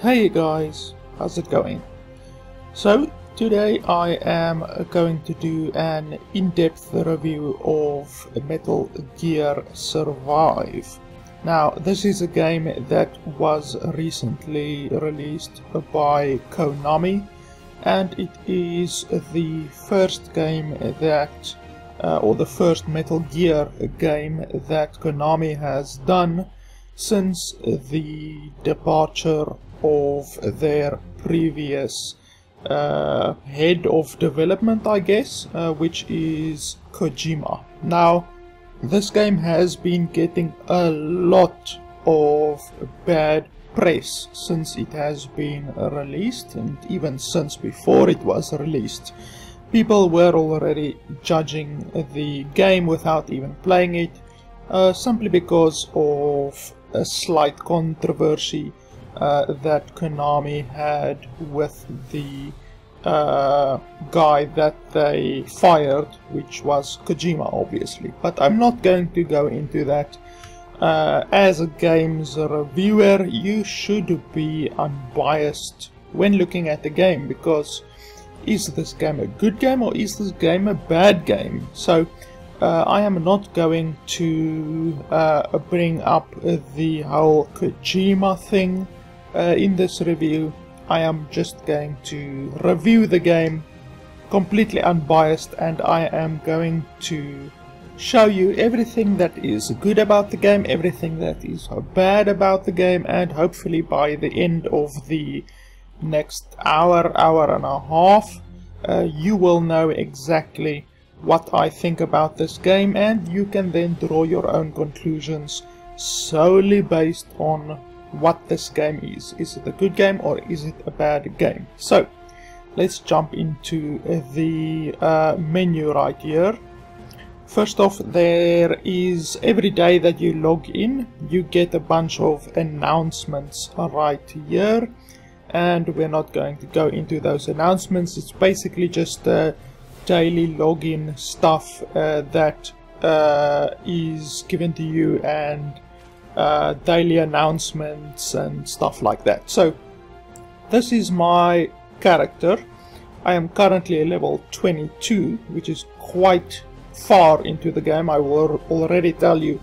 Hey guys, how's it going? So today I am going to do an in-depth review of Metal Gear Survive. Now this is a game that was recently released by Konami, and it is the first game that or the first Metal Gear game that Konami has done since the departure of their previous head of development, I guess, which is Kojima. Now, this game has been getting a lot of bad press since it has been released, and even since before it was released. People were already judging the game without even playing it, simply because of a slight controversy that Konami had with the guy that they fired, which was Kojima, obviously. But I'm not going to go into that. As a games reviewer, you should be unbiased when looking at the game, because is this game a good game or is this game a bad game? So I am not going to bring up the whole Kojima thing in this review. I am just going to review the game completely unbiased, and I am going to show you everything that is good about the game, everything that is bad about the game, and hopefully by the end of the next hour and a half you will know exactly what I think about this game, and you can then draw your own conclusions solely based on what this game is. Is it a good game or is it a bad game? So let's jump into the menu right here. First off, there is, every day that you log in, you get a bunch of announcements right here, and we're not going to go into those announcements. It's basically just daily login stuff that is given to you, and daily announcements and stuff like that. So this is my character. I am currently level 22, which is quite far into the game. I will already tell you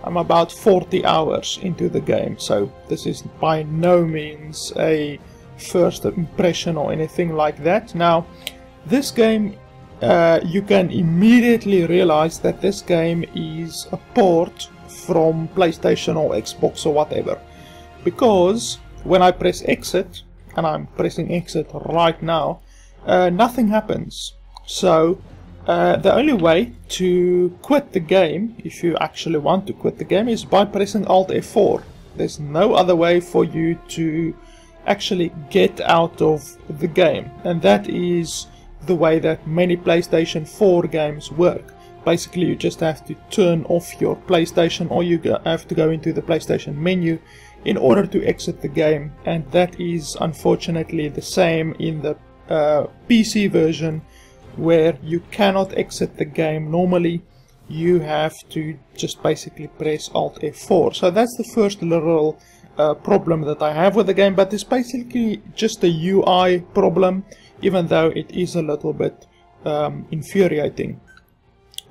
I'm about 40 hours into the game, so this is by no means a first impression or anything like that. Now this game, you can immediately realize that this game is a port from PlayStation or Xbox or whatever, because when I press exit, and I'm pressing exit right now, nothing happens. So the only way to quit the game, if you actually want to quit the game, is by pressing Alt F4. There's no other way for you to actually get out of the game, and that is the way that many PlayStation 4 games work. Basically, you just have to turn off your PlayStation, or you have to go into the PlayStation menu in order to exit the game, and that is unfortunately the same in the PC version, where you cannot exit the game normally. You have to just basically press Alt F4. So that's the first little problem that I have with the game, but it's basically just a UI problem, even though it is a little bit infuriating.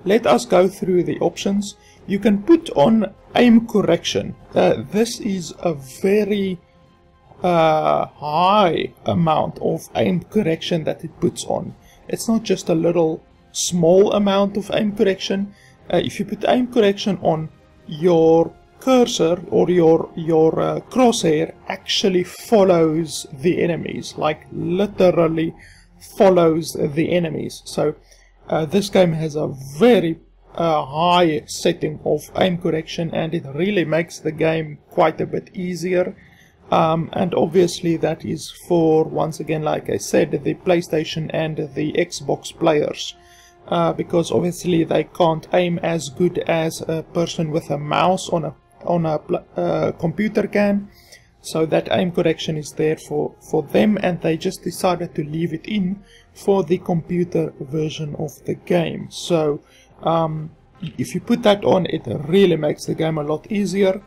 Let us go through the options. You can put on aim correction. This is a very high amount of aim correction that it puts on. It's not just a little small amount of aim correction. If you put aim correction on, your cursor or your crosshair actually follows the enemies, like literally follows the enemies. So this game has a very high setting of aim correction, and it really makes the game quite a bit easier. And obviously that is for, once again, like I said, the PlayStation and the Xbox players, because obviously they can't aim as good as a person with a mouse on a computer can. So that aim correction is there for them, and they just decided to leave it in for the computer version of the game. So if you put that on, it really makes the game a lot easier.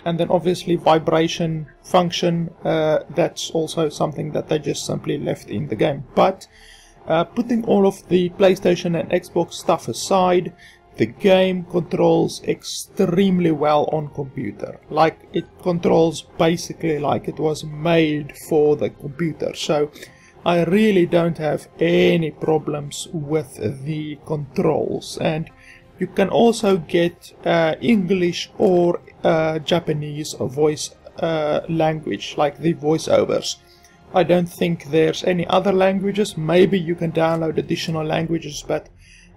And then obviously vibration function, that's also something that they just simply left in the game. But putting all of the PlayStation and Xbox stuff aside, the game controls extremely well on computer. Like, it controls basically like it was made for the computer. So I really don't have any problems with the controls. And you can also get English or Japanese voice language, like the voiceovers. I don't think there's any other languages. Maybe you can download additional languages, but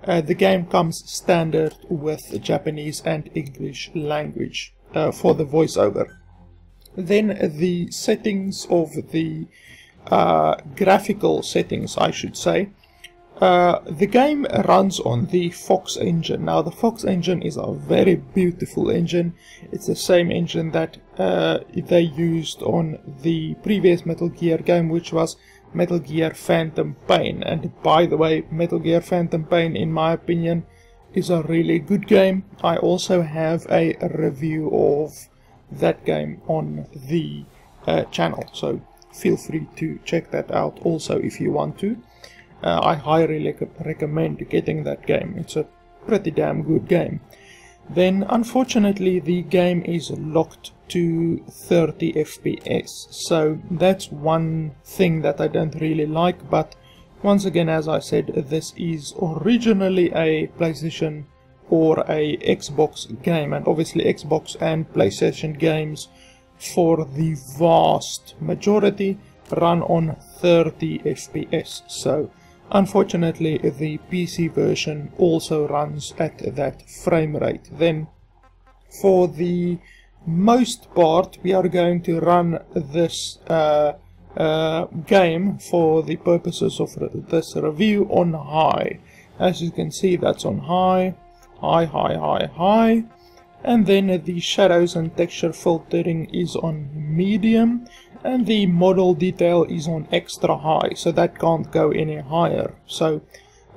the game comes standard with Japanese and English language for the voiceover. Then the settings of the graphical settings, I should say. The game runs on the Fox engine. Now, the Fox engine is a very beautiful engine. It's the same engine that they used on the previous Metal Gear game, which was Metal Gear Phantom Pain. And by the way, Metal Gear Phantom Pain, in my opinion, is a really good game. I also have a review of that game on the channel, so feel free to check that out also if you want to. I highly recommend getting that game. It's a pretty damn good game. Then unfortunately the game is locked to 30 FPS, so that's one thing that I don't really like. But once again, as I said, this is originally a PlayStation or a Xbox game, and obviously Xbox and PlayStation games for the vast majority run on 30 FPS. So unfortunately the PC version also runs at that frame rate. Then for the most part we are going to run this game for the purposes of this review on high. As you can see, that's on high, high, and then the shadows and texture filtering is on medium, and the model detail is on extra high, so that can't go any higher. So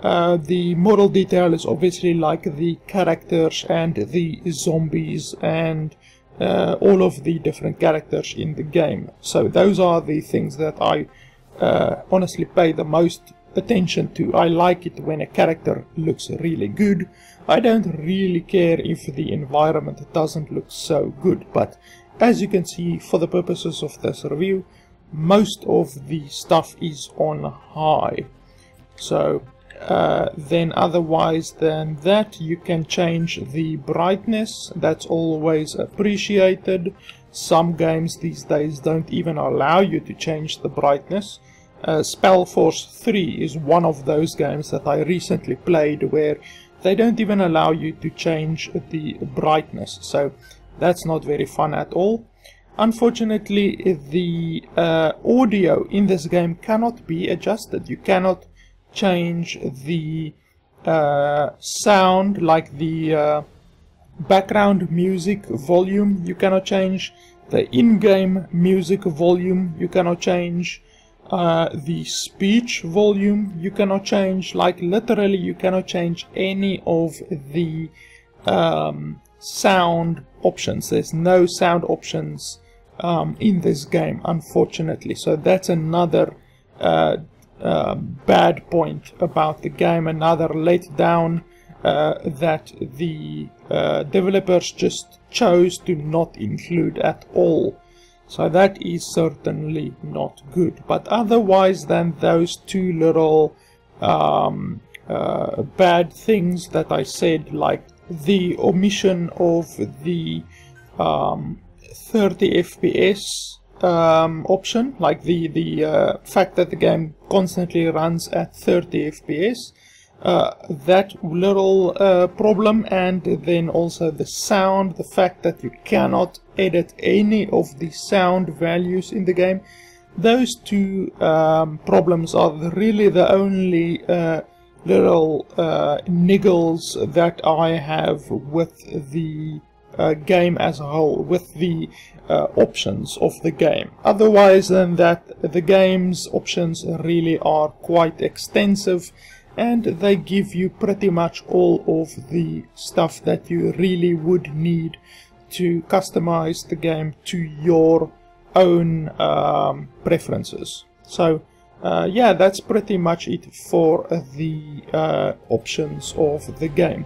the model detail is obviously like the characters and the zombies and all of the different characters in the game. So those are the things that I honestly pay the most attention to. I like it when a character looks really good. I don't really care if the environment doesn't look so good, but as you can see, for the purposes of this review, most of the stuff is on high. So then otherwise than that, you can change the brightness. That's always appreciated. Some games these days don't even allow you to change the brightness. Spellforce 3 is one of those games that I recently played where they don't even allow you to change the brightness, so that's not very fun at all. Unfortunately, the audio in this game cannot be adjusted. You cannot change the sound, like the background music volume. You cannot change the in-game music volume. You cannot change the speech volume. You cannot change, like literally you cannot change any of the sound options. There's no sound options in this game, unfortunately. So that's another bad point about the game, another letdown that the developers just chose to not include at all. So that is certainly not good. But otherwise than those two little bad things that I said, like the omission of the 30 FPS option, like the fact that the game constantly runs at 30 FPS, that little problem, and then also the sound, the fact that you cannot edit any of the sound values in the game. Those two problems are really the only little niggles that I have with the game as a whole, with the options of the game. Otherwise than that, the game's options really are quite extensive, and they give you pretty much all of the stuff that you really would need to customize the game to your own preferences. So yeah, that's pretty much it for the options of the game.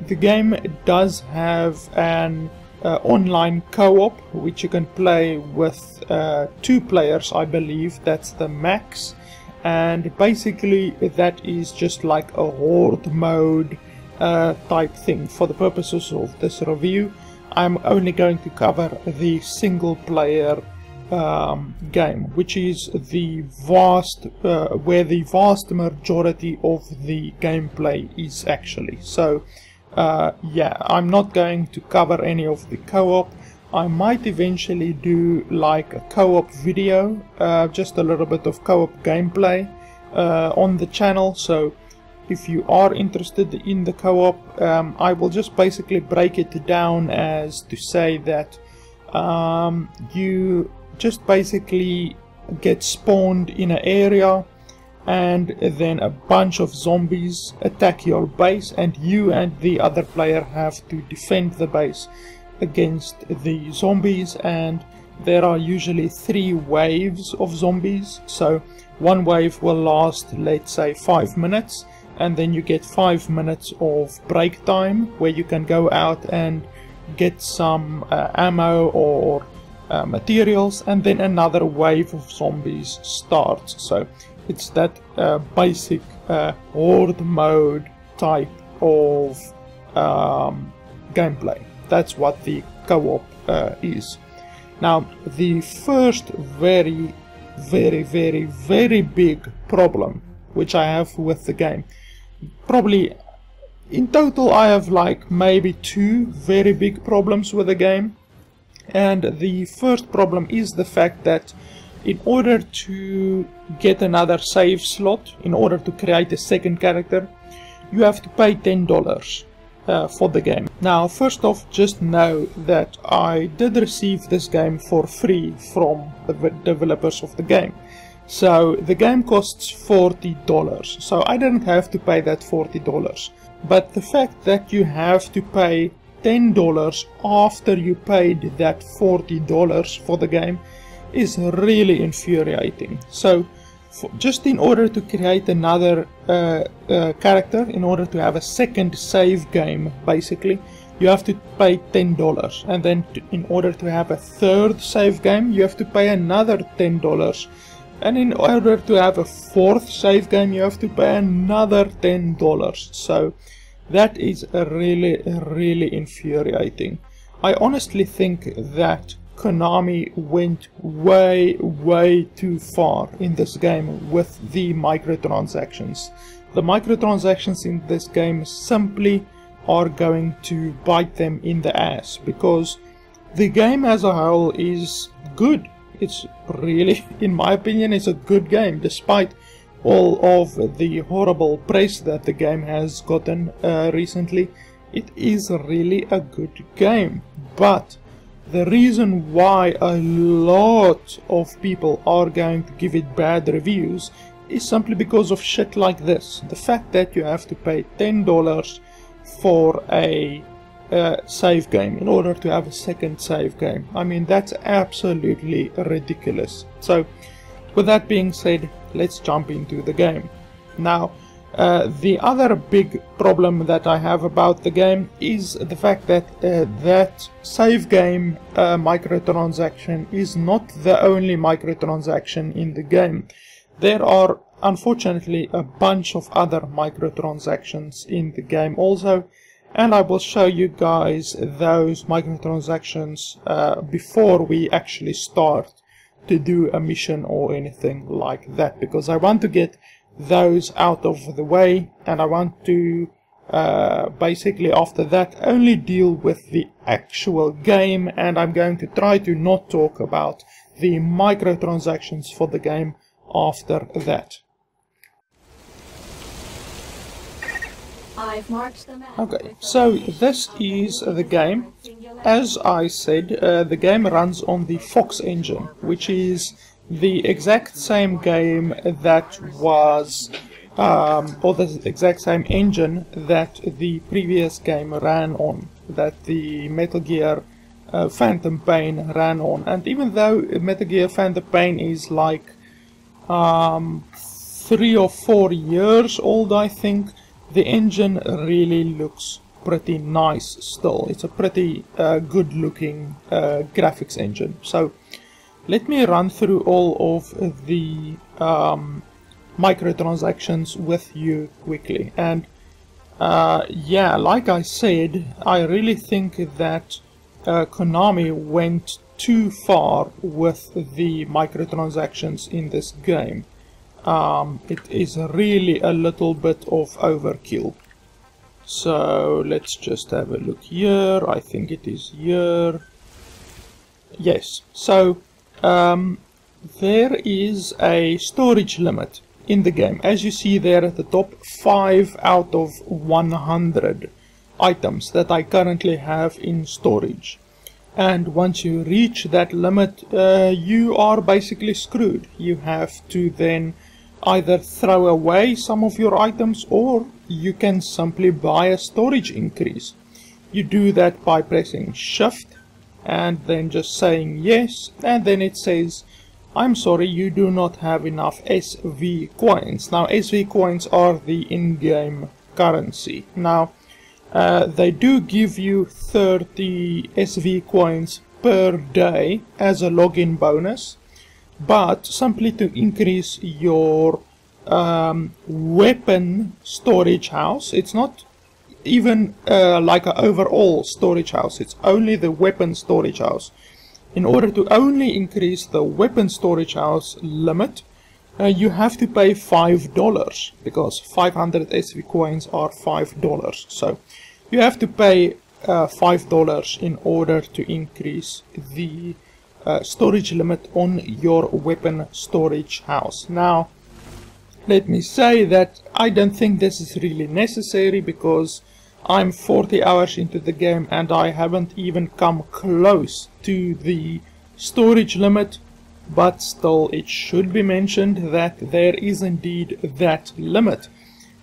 The game does have an online co-op which you can play with 2 players, I believe. That's the max, and basically that is just like a horde mode type thing. For the purposes of this review, I'm only going to cover the single player game, which is the vast where the vast majority of the gameplay is actually. So yeah, I'm not going to cover any of the co-op. I might eventually do like a co-op video, just a little bit of co-op gameplay on the channel. So if you are interested in the co-op, I will just basically break it down as to say that you just basically get spawned in an area, and then a bunch of zombies attack your base, and you and the other player have to defend the base against the zombies. And there are usually 3 waves of zombies, so one wave will last, let's say, 5 minutes, and then you get 5 minutes of break time where you can go out and get some ammo or materials, and then another wave of zombies starts. So it's that basic horde mode type of gameplay. That's what the co-op is. Now, the first very big problem which I have with the game, probably in total I have like maybe 2 very big problems with the game. And the first problem is the fact that in order to get another save slot, in order to create a second character, you have to pay $10 for the game. Now, first off, just know that I did receive this game for free from the developers of the game. So the game costs $40, so I didn't have to pay that $40. But the fact that you have to pay $10 after you paid that $40 for the game is really infuriating. So just in order to create another character, in order to have a second save game, basically you have to pay $10, and then in order to have a third save game you have to pay another $10, and in order to have a fourth save game you have to pay another $10. So that is really infuriating. I honestly think that Konami went way too far in this game with the microtransactions. The microtransactions in this game simply are going to bite them in the ass, because the game as a whole is good. It's really, in my opinion, it's a good game, despite all of the horrible praise that the game has gotten recently. It is really a good game, but the reason why a lot of people are going to give it bad reviews is simply because of shit like this. The fact that you have to pay $10 for a save game in order to have a second save game. I mean, that's absolutely ridiculous. So with that being said, let's jump into the game. Now, the other big problem that I have about the game is the fact that that save game microtransaction is not the only microtransaction in the game. There are unfortunately a bunch of other microtransactions in the game also, and I will show you guys those microtransactions before we actually start to do a mission or anything like that, because I want to get those out of the way, and I want to basically after that only deal with the actual game, and I'm going to try to not talk about the microtransactions for the game after that. Okay, so this is the game. As I said, the game runs on the Fox engine, which is the exact same game that was, or the exact same engine that the previous game ran on, that the Metal Gear Phantom Pain ran on. And even though Metal Gear Phantom Pain is like 3 or 4 years old, I think, the engine really looks pretty nice still. It's a pretty good looking graphics engine. So let me run through all of the microtransactions with you quickly. And yeah, like I said, I really think that Konami went too far with the microtransactions in this game. It is really a little bit of overkill. So let's just have a look here. I think it is here. Yes, so there is a storage limit in the game. As you see there at the top, 5 out of 100 items that I currently have in storage. And once you reach that limit, you are basically screwed. You have to then either throw away some of your items, or you can simply buy a storage increase. You do that by pressing Shift and then just saying yes, and then it says, I'm sorry, you do not have enough SV coins. Now, SV coins are the in-game currency. Now, they do give you 30 SV coins per day as a login bonus, but simply to increase your weapon storage house. It's not even like an overall storage house, it's only the weapon storage house. In order to only increase the weapon storage house limit, you have to pay $5, because 500 SV coins are $5. So you have to pay $5 in order to increase the storage limit on your weapon storage house. Now, let me say that I don't think this is really necessary, because I'm 40 hours into the game and I haven't even come close to the storage limit, but still it should be mentioned that there is indeed that limit.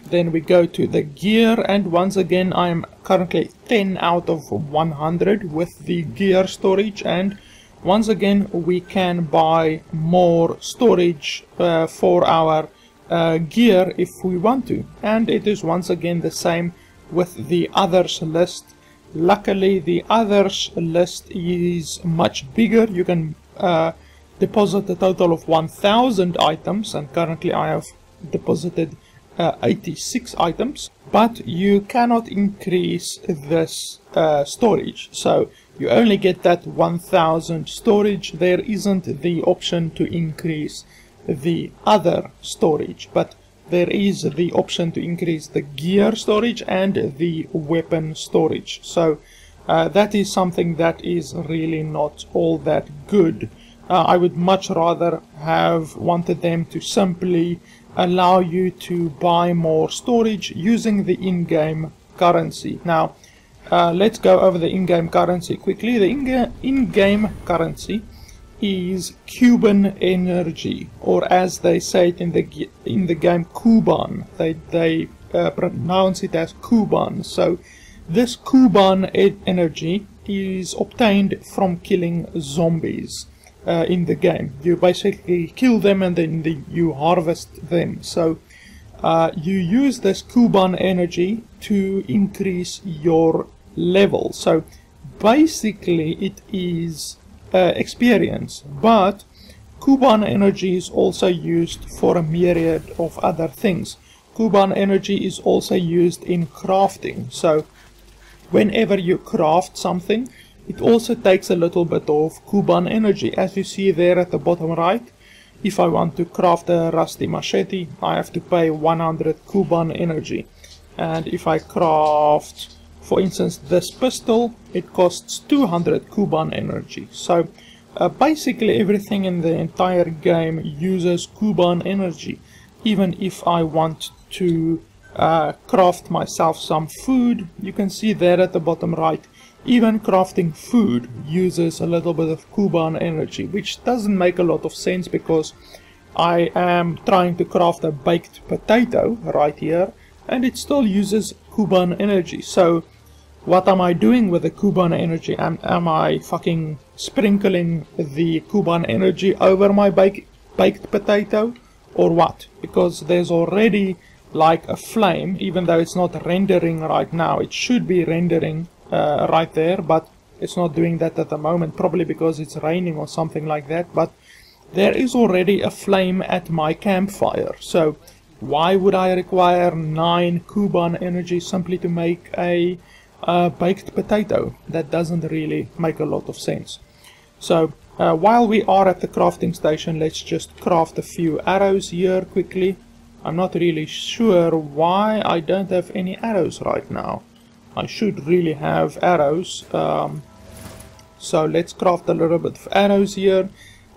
Then we go to the gear, and once again I'm currently 10 out of 100 with the gear storage, and once again we can buy more storage for our gear if we want to. And it is once again the same with the others list. Luckily the others list is much bigger. You can deposit a total of 1000 items, and currently I have deposited 86 items, but you cannot increase this storage. So you only get that 1000 storage. There isn't the option to increase the other storage, but there is the option to increase the gear storage and the weapon storage. So that is something that is really not all that good. I would much rather have wanted them to simply allow you to buy more storage using the in-game currency. Now, let's go over the in-game currency quickly. The in-game currency is Cuban energy, or as they say it in the game, Cuban. They pronounce it as Cuban. So this Cuban energy is obtained from killing zombies in the game. You basically kill them and then you harvest them. So you use this Cuban energy to increase your level. So basically it is experience, but Cuban energy is also used for a myriad of other things. Cuban energy is also used in crafting. So whenever you craft something, it also takes a little bit of Cuban energy. As you see there at the bottom right, if I want to craft a rusty machete, I have to pay 100 Cuban energy. And if I craft, for instance, this pistol, it costs 200 Cuban energy. So basically everything in the entire game uses Cuban energy. Even if I want to craft myself some food, you can see there at the bottom right, even crafting food uses a little bit of Cuban energy, which doesn't make a lot of sense, because I am trying to craft a baked potato right here and it still uses Cuban energy. So what am I doing with the Kuban energy? Am I fucking sprinkling the Kuban energy over my baked potato, or what? Because there's already like a flame, even though it's not rendering right now. It should be rendering right there, but it's not doing that at the moment, probably because it's raining or something like that. But there is already a flame at my campfire, so why would I require 9 Kuban energy simply to make a baked potato? That doesn't really make a lot of sense. So while we are at the crafting station, let's just craft a few arrows here quickly. I'm not really sure why I don't have any arrows right now. I should really have arrows. So let's craft a little bit of arrows here.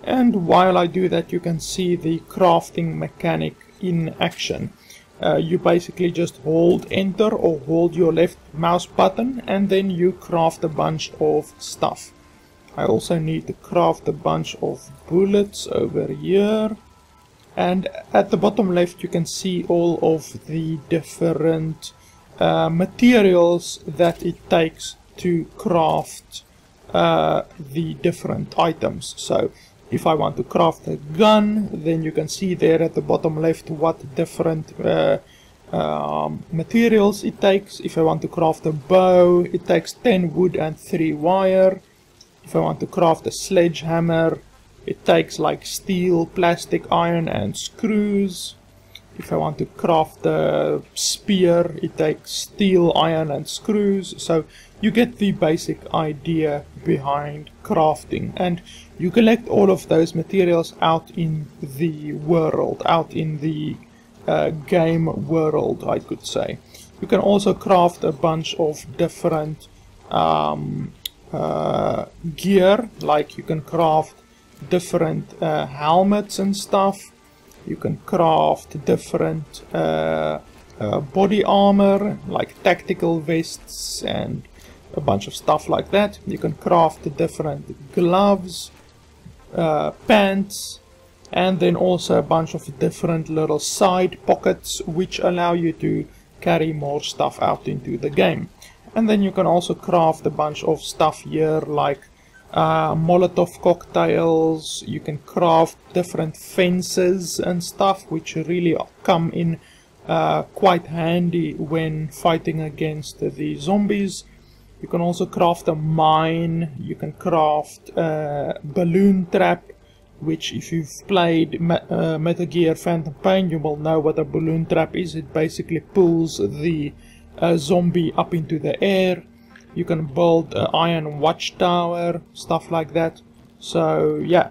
And while I do that, you can see the crafting mechanic in action. You basically just hold enter or hold your left mouse button, and then you craft a bunch of stuff. I also need to craft a bunch of bullets over here. And at the bottom left you can see all of the different materials that it takes to craft the different items. So if I want to craft a gun, then you can see there at the bottom left what different materials it takes. If I want to craft a bow, it takes 10 wood and 3 wire. If I want to craft a sledgehammer, it takes like steel, plastic, iron and screws. If I want to craft a spear, it takes steel, iron and screws. So you get the basic idea behind crafting, and you collect all of those materials out in the world, out in the game world, I could say. You can also craft a bunch of different gear, like you can craft different helmets and stuff. You can craft different body armor, like tactical vests and a bunch of stuff like that. You can craft different gloves, pants, and then also a bunch of different little side pockets which allow you to carry more stuff out into the game. And then you can also craft a bunch of stuff here, like Molotov cocktails. You can craft different fences and stuff, which really come in quite handy when fighting against the zombies. You can also craft a mine. You can craft a balloon trap, which if you've played Metal Gear Phantom Pain, you will know what a balloon trap is. It basically pulls the zombie up into the air. You can build an iron watchtower, stuff like that. So yeah.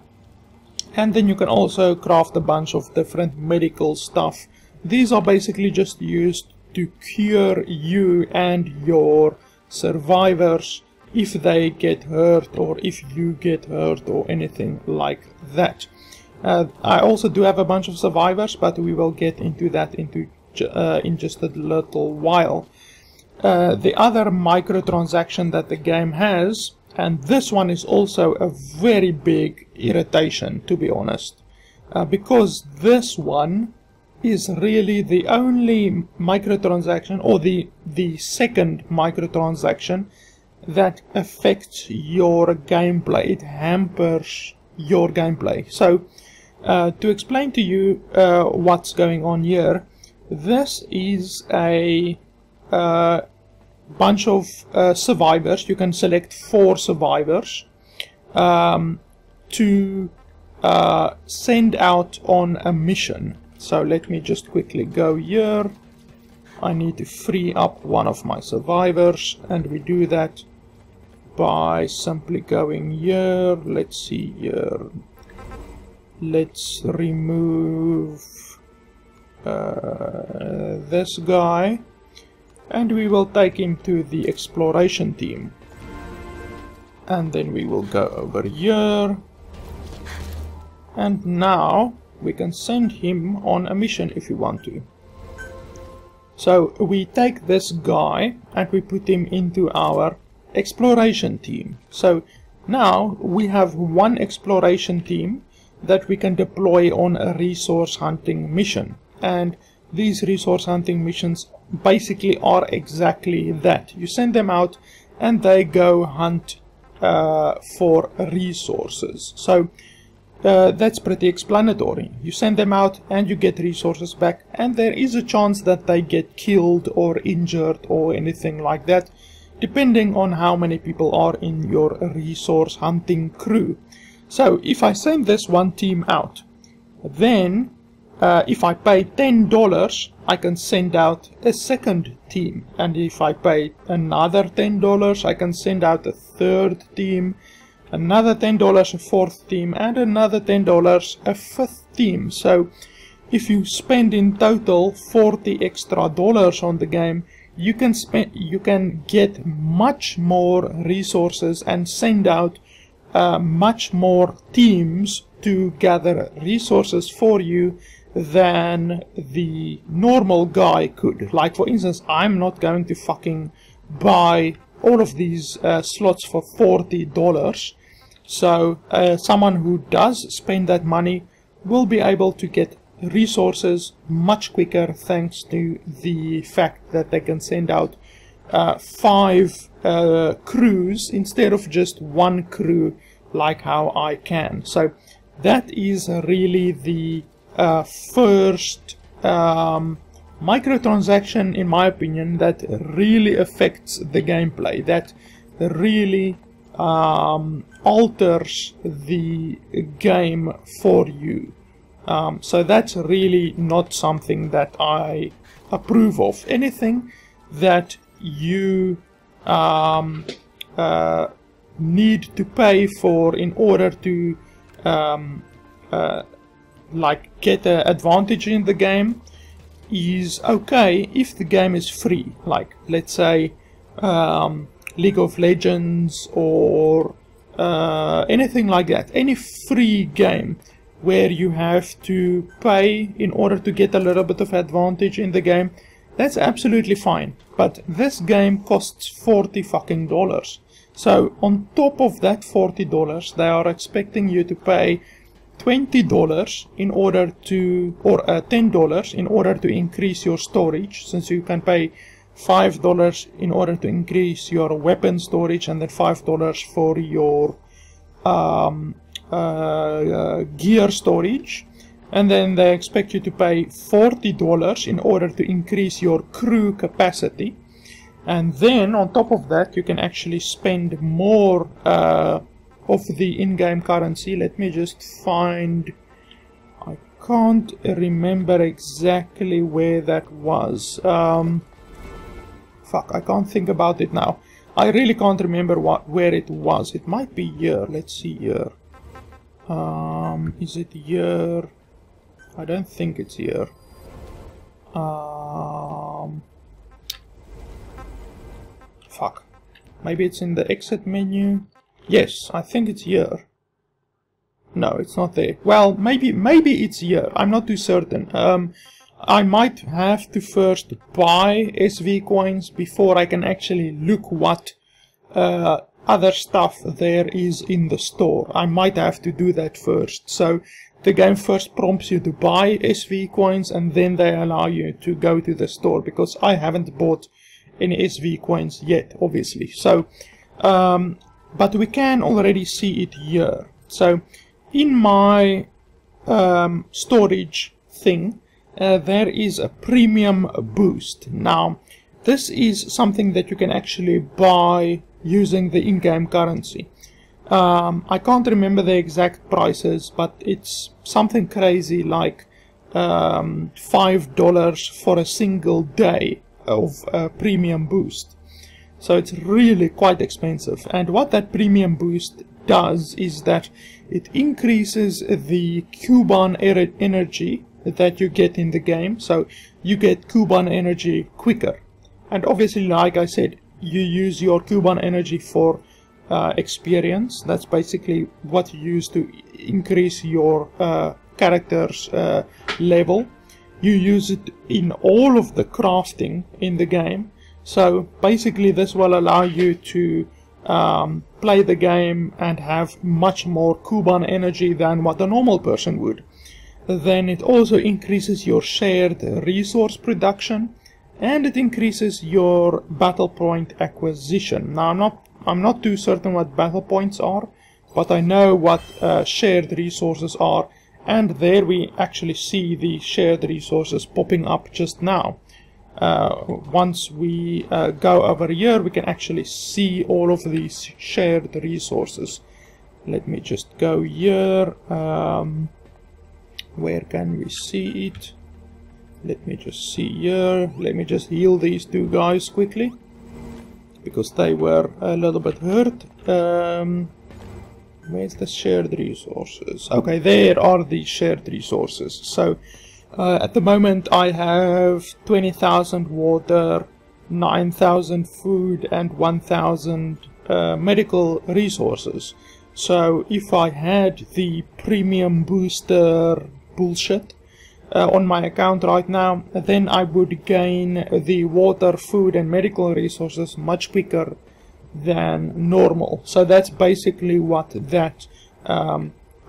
And then you can also craft a bunch of different medical stuff. These are basically just used to cure you and your survivors if they get hurt, or if you get hurt, or anything like that. I also do have a bunch of survivors, but we will get into that in just a little while. The other microtransaction that the game has, and this one is also a very big irritation, to be honest, because this one is really the only microtransaction, or the second microtransaction that affects your gameplay. It hampers your gameplay. So to explain to you what's going on here, this is a bunch of survivors. You can select 4 survivors to send out on a mission. So let me just quickly go here. I need to free up one of my survivors, and we do that by simply going here. Let's see here. Let's remove this guy, and we will take him to the exploration team. And then we will go over here, and now we can send him on a mission if we want to. So we take this guy and we put him into our exploration team. So now we have one exploration team that we can deploy on a resource hunting mission. And these resource hunting missions basically are exactly that. You send them out and they go hunt for resources. So that's pretty explanatory. You send them out and you get resources back, and there is a chance that they get killed or injured or anything like that, depending on how many people are in your resource hunting crew. So if I send this one team out, then if I pay $10, I can send out a second team, and if I pay another $10, I can send out a third team, another $10 a fourth team, and another $10 a fifth team. So if you spend in total $40 extra on the game, you can get much more resources and send out much more teams to gather resources for you than the normal guy could. Like, for instance, I'm not going to fucking buy all of these slots for $40. So someone who does spend that money will be able to get resources much quicker, thanks to the fact that they can send out 5 crews instead of just 1 crew like how I can. So that is really the first microtransaction, in my opinion, that really affects the gameplay, that really alters the game for you. So that's really not something that I approve of. Anything that you need to pay for in order to like get an advantage in the game is okay if the game is free. Like, let's say League of Legends or anything like that. Any free game where you have to pay in order to get a little bit of advantage in the game, that's absolutely fine. But this game costs $40 fucking. So on top of that $40, they are expecting you to pay $20 in order to, or $10 in order to increase your storage, since you can pay $5 in order to increase your weapon storage, and then $5 for your gear storage, and then they expect you to pay $40 in order to increase your crew capacity. And then on top of that, you can actually spend more of the in-game currency. Let me just find, I can't remember exactly where that was. Fuck, I can't think about it now. I really can't remember where it was. It might be here. Let's see here. Is it here? I don't think it's here. Fuck. Maybe it's in the exit menu. Yes, I think it's here. No, it's not there. Well, maybe it's here. I'm not too certain. I might have to first buy SV coins before I can actually look what other stuff there is in the store. I might have to do that first. So the game first prompts you to buy SV coins, and then they allow you to go to the store, because I haven't bought any SV coins yet, obviously. So but we can already see it here. So in my storage thing, there is a premium boost. Now this is something that you can actually buy using the in-game currency. I can't remember the exact prices, but it's something crazy like $5 for a single day of premium boost. So it's really quite expensive. And what that premium boost does is that it increases the Kuban energy that you get in the game. So you get Kuban energy quicker. And obviously, like I said, you use your Kuban energy for experience. That's basically what you use to increase your character's level. You use it in all of the crafting in the game. So basically this will allow you to play the game and have much more Kuban energy than what a normal person would. then it also increases your shared resource production, and it increases your battle point acquisition. Now I'm not too certain what battle points are, but I know what shared resources are, and there we actually see the shared resources popping up just now. Once we go over here, we can actually see all of these shared resources. Let me just go here. Where can we see it? Let me just see here. Let me just heal these two guys quickly, because they were a little bit hurt. Where's the shared resources? Okay, there are the shared resources. So at the moment I have 20,000 water, 9,000 food, and 1,000 medical resources. So if I had the premium booster bullshit on my account right now, then I would gain the water, food, and medical resources much quicker than normal. So that's basically what that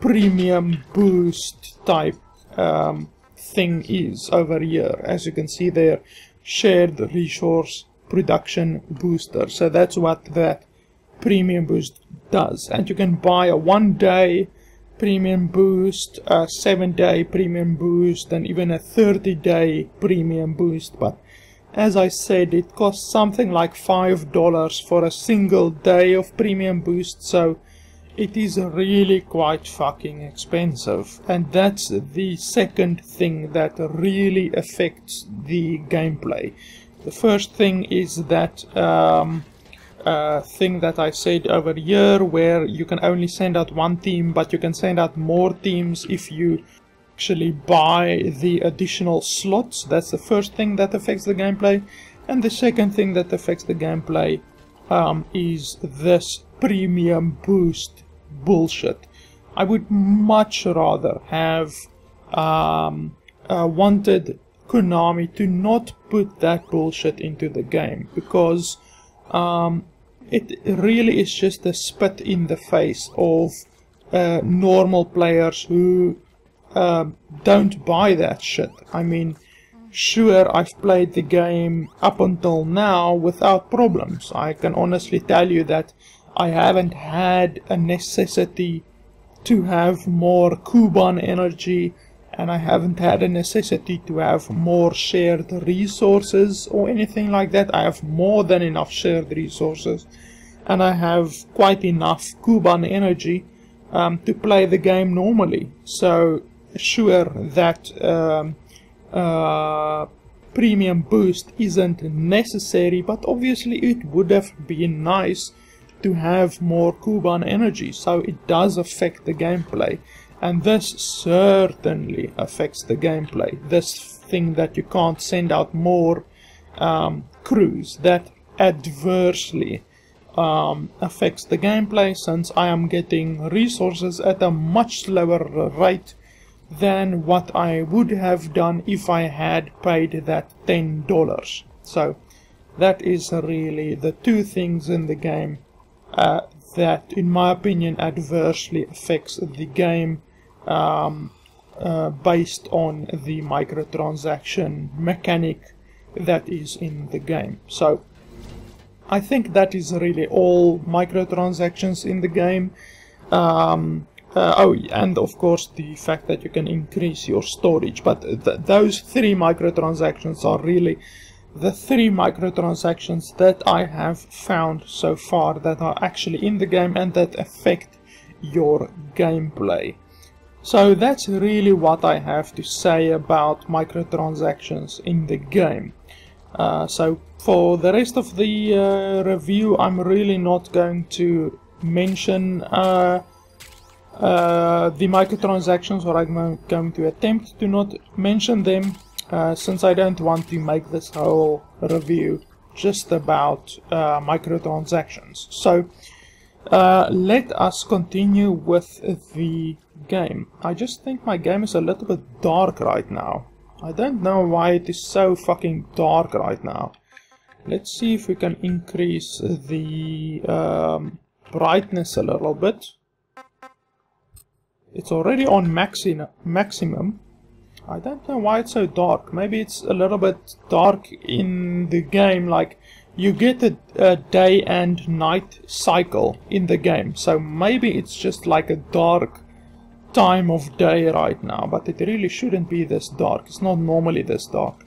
premium boost type thing is over here. As you can see there, shared resource production booster. So that's what that premium boost does. And you can buy a 1-day premium boost, a 7-day premium boost, and even a 30-day premium boost. But as I said, it costs something like $5 for a single day of premium boost, so it is really quite fucking expensive. And that's the second thing that really affects the gameplay. The first thing is that thing that I said over here, where you can only send out one team, but you can send out more teams if you actually buy the additional slots. That's the first thing that affects the gameplay. And the second thing that affects the gameplay is this premium boost bullshit. I would much rather have wanted Konami to not put that bullshit into the game, because it really is just a spit in the face of normal players who don't buy that shit. I mean, sure, I've played the game up until now without problems. I can honestly tell you that I haven't had a necessity to have more Kuban energy, and I haven't had a necessity to have more shared resources or anything like that. I have more than enough shared resources, and I have quite enough Kuban energy to play the game normally. So sure, that premium boost isn't necessary, but obviously it would have been nice to have more Kuban energy. So it does affect the gameplay, and this certainly affects the gameplay. This thing that you can't send out more crews, that adversely affects the gameplay, since I am getting resources at a much slower rate than what I would have done if I had paid that $10. So that is really the two things in the game that, in my opinion, adversely affects the game based on the microtransaction mechanic that is in the game. So I think that is really all microtransactions in the game. Oh, and of course the fact that you can increase your storage. But those three microtransactions are really the three microtransactions that I have found so far that are actually in the game and that affect your gameplay. So that's really what I have to say about microtransactions in the game. So for the rest of the review, I'm really not going to mention the microtransactions, or I'm going to attempt to not mention them, since I don't want to make this whole review just about microtransactions. So let us continue with the game. I just think my game is a little bit dark right now. I don't know why it is so fucking dark right now. Let's see if we can increase the brightness a little bit. It's already on maximum, I don't know why it's so dark. Maybe it's a little bit dark in the game, like you get a day and night cycle in the game. So maybe it's just like a dark time of day right now, but it really shouldn't be this dark. It's not normally this dark.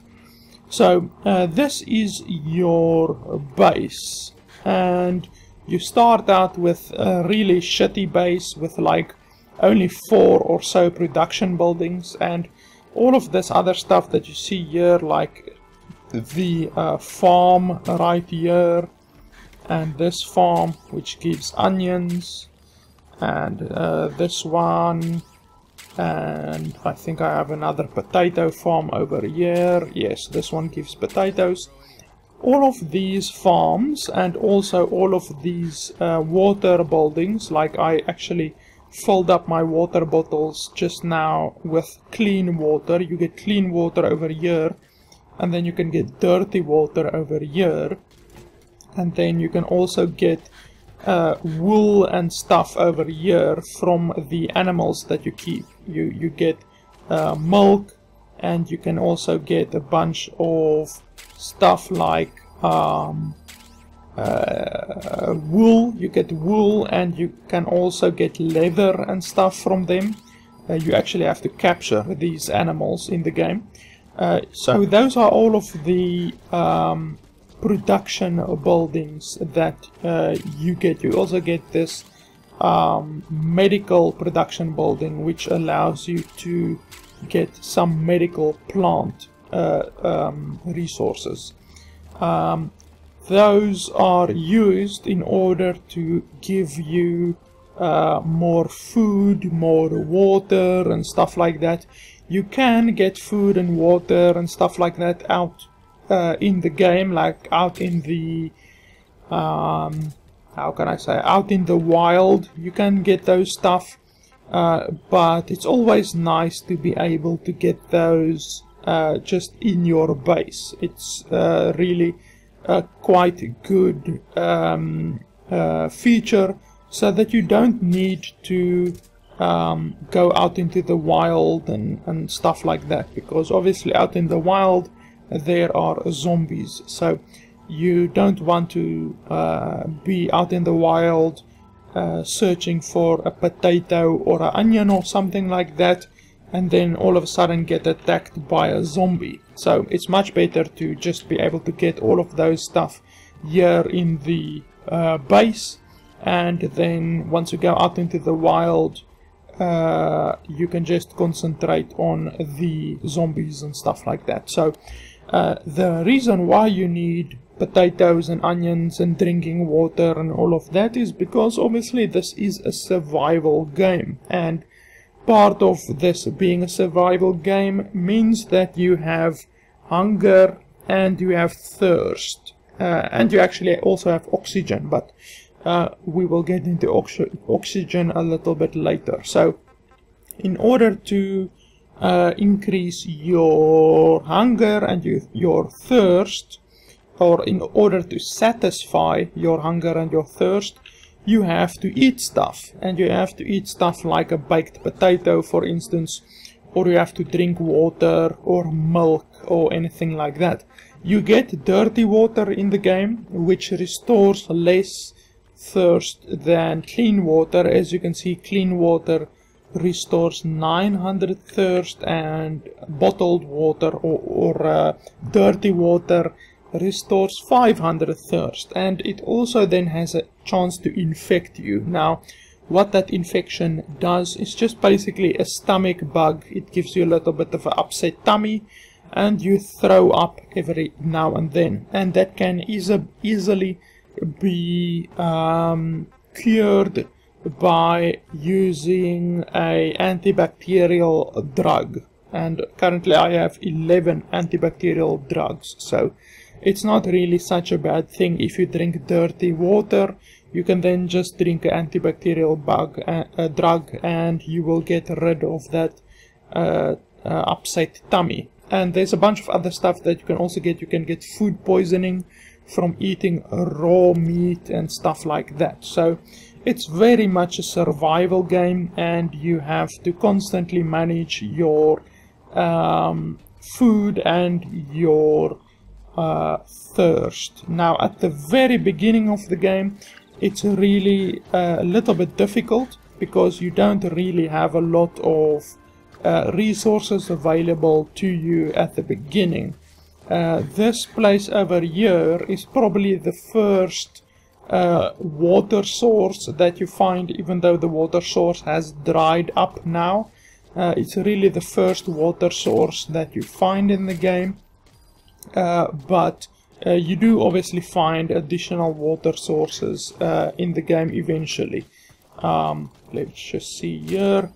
So this is your base, and you start out with a really shitty base with like only 4 or so production buildings, and all of this other stuff that you see here, like the farm right here, and this farm which gives onions, and this one, and I think I have another potato farm over here. Yes, this one gives potatoes. All of these farms and also all of these water buildings, like I actually filled up my water bottles just now with clean water. You get clean water over here, and then you can get dirty water over here, and then you can also get wool and stuff over here from the animals that you keep. You get milk, and you can also get a bunch of stuff like wool. You get wool, and you can also get leather and stuff from them. You actually have to capture these animals in the game. So those are all of the production buildings that you get. You also get this medical production building, which allows you to get some medical plant resources. Those are used in order to give you more food, more water and stuff like that. You can get food and water and stuff like that out in the game, like out in the how can I say, out in the wild. You can get those stuff, but it's always nice to be able to get those just in your base. It's really quite a good feature, so that you don't need to go out into the wild and stuff like that, because obviously out in the wild there are zombies, so you don't want to be out in the wild searching for a potato or an onion or something like that, and then all of a sudden get attacked by a zombie. So it's much better to just be able to get all of those stuff here in the base, and then once you go out into the wild, you can just concentrate on the zombies and stuff like that. So the reason why you need potatoes and onions and drinking water and all of that is because obviously this is a survival game, and part of this being a survival game means that you have hunger and you have thirst, and you actually also have oxygen, but we will get into oxygen a little bit later. So in order to increase your hunger and your thirst, or in order to satisfy your hunger and your thirst, you have to eat stuff, and you have to eat stuff like a baked potato, for instance, or you have to drink water or milk or anything like that. You get dirty water in the game, which restores less thirst than clean water. As you can see, clean water restores 900 thirst, and bottled water or dirty water restores 500 thirst, and it also then has a chance to infect you. Now, what that infection does is just basically a stomach bug. It gives you a little bit of an upset tummy, and you throw up every now and then, and that can easily be cured by using a antibacterial drug. And currently I have 11 antibacterial drugs, so it's not really such a bad thing. If you drink dirty water, you can then just drink an antibacterial drug, and you will get rid of that upset tummy. And there's a bunch of other stuff that you can also get. You can get food poisoning from eating raw meat and stuff like that. So it's very much a survival game, and you have to constantly manage your food and your thirst. Now at the very beginning of the game it's really a little bit difficult because you don't really have a lot of resources available to you at the beginning. This place over here is probably the first water source that you find, even though the water source has dried up now. It's really the first water source that you find in the game, but you do obviously find additional water sources in the game eventually. Let's just see here.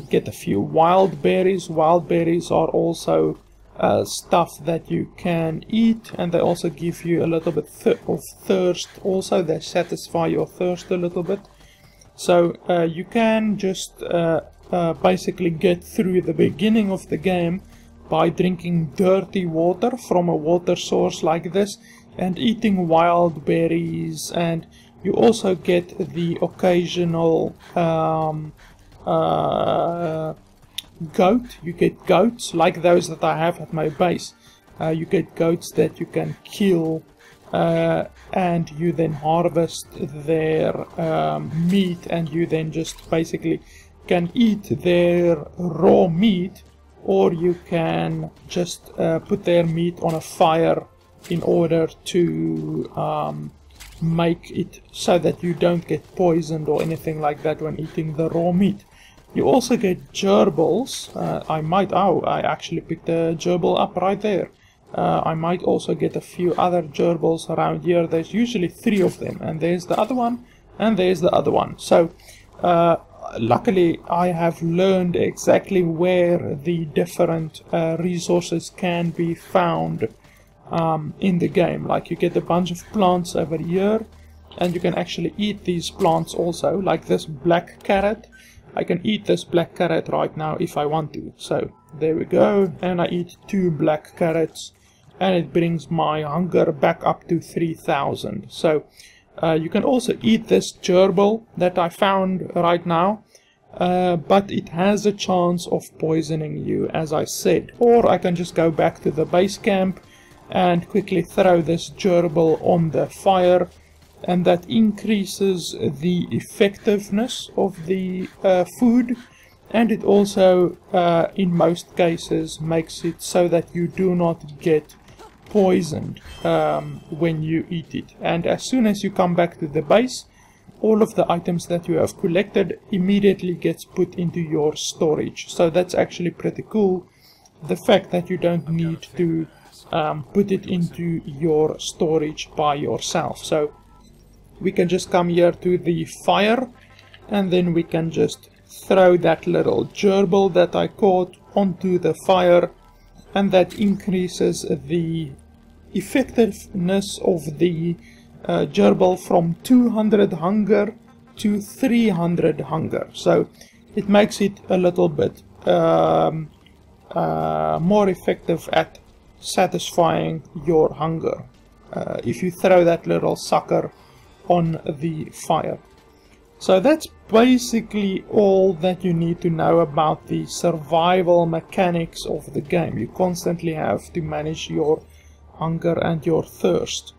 Get a few wild berries. Wild berries are also stuff that you can eat, and they also give you a little bit of thirst. Also, they satisfy your thirst a little bit. So you can just basically get through the beginning of the game by drinking dirty water from a water source like this and eating wild berries, and you also get the occasional goat. You get goats like those that I have at my base. You get goats that you can kill, and you then harvest their meat, and you then just basically can eat their raw meat, or you can just put their meat on a fire in order to make it so that you don't get poisoned or anything like that when eating the raw meat. You also get gerbils. I actually picked a gerbil up right there. I might also get a few other gerbils around here. There's usually 3 of them, and there's the other one, and there's the other one. So luckily I have learned exactly where the different resources can be found in the game. Like, you get a bunch of plants over here, and you can actually eat these plants also, like this black carrot. I can eat this black carrot right now if I want to. So there we go, and I eat 2 black carrots, and it brings my hunger back up to 3000. So you can also eat this gerbil that I found right now, but it has a chance of poisoning you, as I said. Or I can just go back to the base camp and quickly throw this gerbil on the fire, and that increases the effectiveness of the food, and it also in most cases makes it so that you do not get poisoned when you eat it. And as soon as you come back to the base, all of the items that you have collected immediately gets put into your storage. So that's actually pretty cool, the fact that you don't need to put it into your storage by yourself. So we can just come here to the fire, and then we can just throw that little gerbil that I caught onto the fire, and that increases the effectiveness of the gerbil from 200 hunger to 300 hunger. So it makes it a little bit more effective at satisfying your hunger if you throw that little sucker on the fire. So that's basically all that you need to know about the survival mechanics of the game. You constantly have to manage your hunger and your thirst.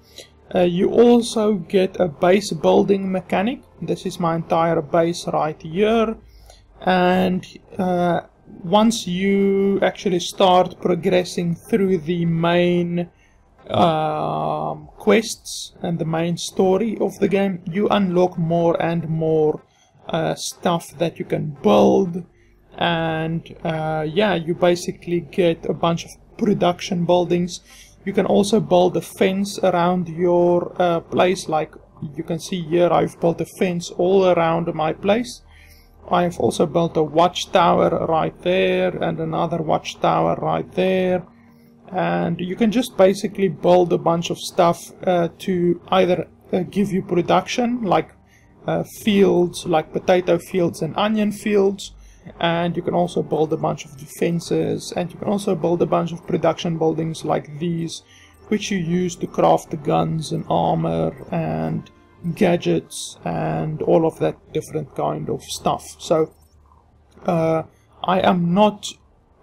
You also get a base building mechanic. This is my entire base right here, and once you actually start progressing through the main quests and the main story of the game, you unlock more and more stuff that you can build, and yeah, you basically get a bunch of production buildings. You can also build a fence around your place. Like you can see here, I've built a fence all around my place. I have also built a watchtower right there, and another watchtower right there. And you can just basically build a bunch of stuff to either give you production, like fields, like potato fields and onion fields. And you can also build a bunch of defenses, and you can also build a bunch of production buildings like these, which you use to craft the guns and armor and gadgets and all of that different kind of stuff. So I am not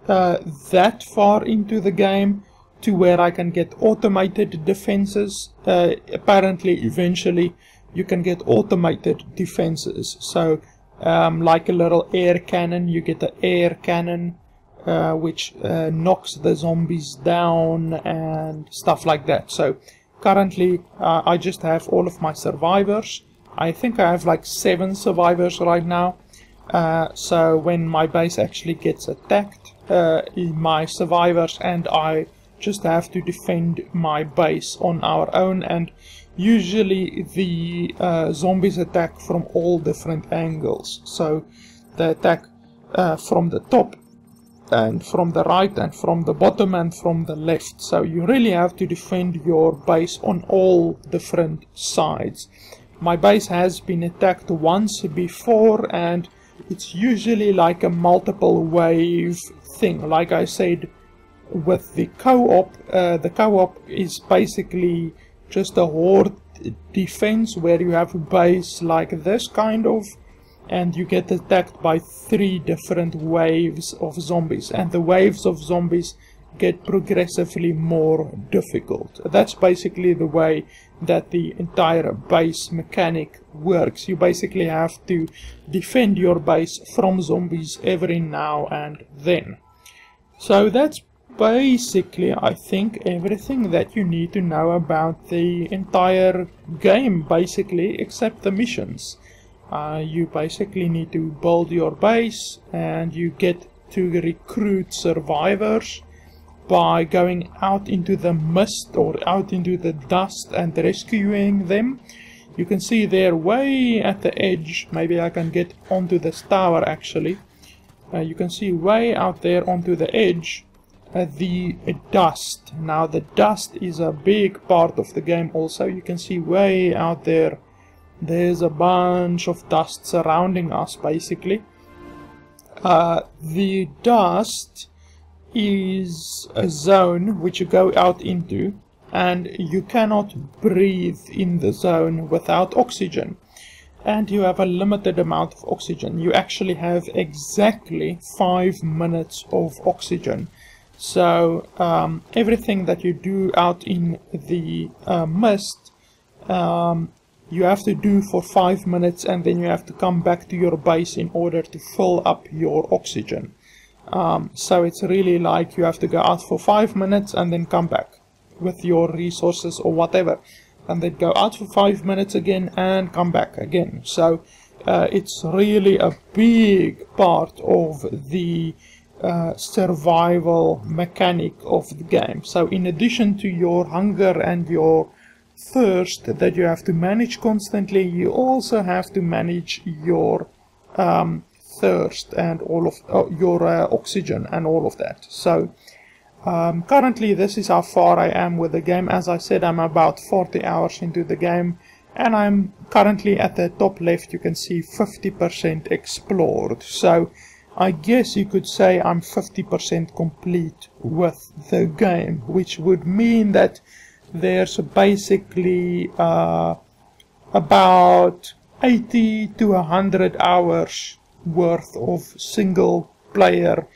that far into the game to where I can get automated defenses. Apparently, eventually, you can get automated defenses. So, like a little air cannon, you get an air cannon which knocks the zombies down and stuff like that. So, currently, I just have all of my survivors. I think I have like 7 survivors right now. So when my base actually gets attacked, my survivors and I just have to defend my base on our own, and usually the zombies attack from all different angles. So they attack from the top and from the right and from the bottom and from the left. So you really have to defend your base on all different sides. My base has been attacked once before, and it's usually like a multiple wave thing. Like I said, with the co-op is basically just a horde defense where you have a base like this kind of, and you get attacked by 3 different waves of zombies, and the waves of zombies get progressively more difficult. That's basically the way that the entire base mechanic works. You basically have to defend your base from zombies every now and then. So that's basically, I think, everything that you need to know about the entire game, basically, except the missions. You basically need to build your base, and you get to recruit survivors by going out into the mist or out into the dust and rescuing them. You can see they're way at the edge. Maybe I can get onto this tower actually. You can see way out there onto the edge the dust. Now the dust is a big part of the game also. You can see way out there, there's a bunch of dust surrounding us basically. The dust is a zone which you go out into, and you cannot breathe in the zone without oxygen, and you have a limited amount of oxygen. You actually have exactly 5 minutes of oxygen. So everything that you do out in the mist, you have to do for 5 minutes, and then you have to come back to your base in order to fill up your oxygen. So it's really like you have to go out for 5 minutes and then come back with your resources or whatever, and then go out for 5 minutes again and come back again. So it's really a big part of the survival mechanic of the game. So in addition to your hunger and your thirst that you have to manage constantly, you also have to manage your thirst and all of your oxygen and all of that. So currently this is how far I am with the game. As I said, I'm about 40 hours into the game, and I'm currently at the top left. You can see 50% explored. So I guess you could say I'm 50% complete with the game, which would mean that there's basically about 80 to 100 hours worth of single player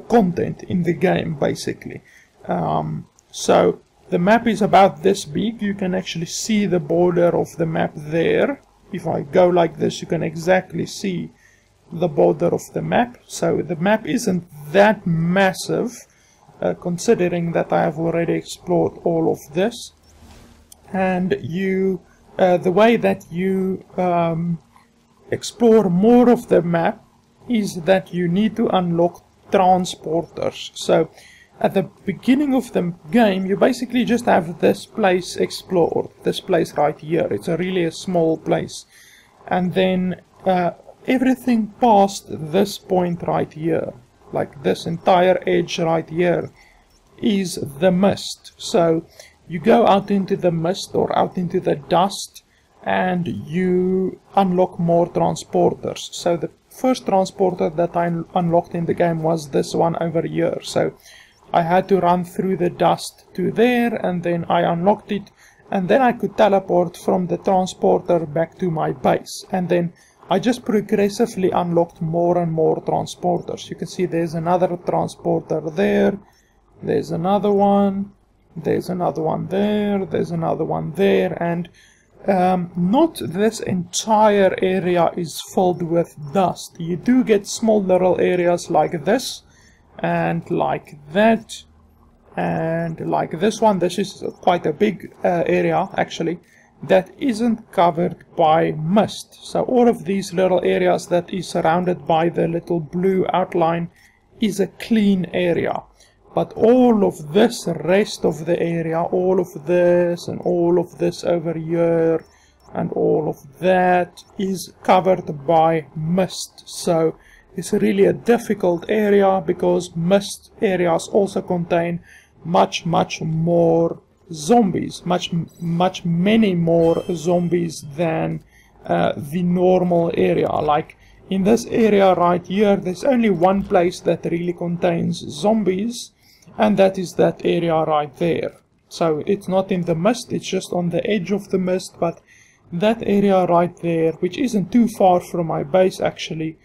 content in the game basically. So the map is about this big. You can actually see the border of the map there. If I go like this, you can exactly see the border of the map. So the map isn't that massive, considering that I have already explored all of this. And you the way that you explore more of the map is that you need to unlock transporters. So at the beginning of the game, you basically just have this place explored, this place right here. It's really a small place, and then everything past this point right here, like this entire edge right here, is the mist. So you go out into the mist or out into the dust, and you unlock more transporters. So the first transporter that I unlocked in the game was this one over here. So I had to run through the dust to there, and then I unlocked it, and then I could teleport from the transporter back to my base, and then I just progressively unlocked more and more transporters. You can see there's another transporter there, there's another one, there's another one there, there's another one there, and not this entire area is filled with dust. You do get small little areas like this, and like that, and like this one. This is quite a big area actually, that isn't covered by mist. So all of these little areas that is surrounded by the little blue outline is a clean area. But all of this rest of the area, all of this and all of this over here and all of that is covered by mist. So it's really a difficult area because mist areas also contain much more zombies, many more zombies than the normal area. Like in this area right here, there's only one place that really contains zombies, and that is that area right there. So it's not in the mist, it's just on the edge of the mist, but that area right there, which isn't too far from my base actually,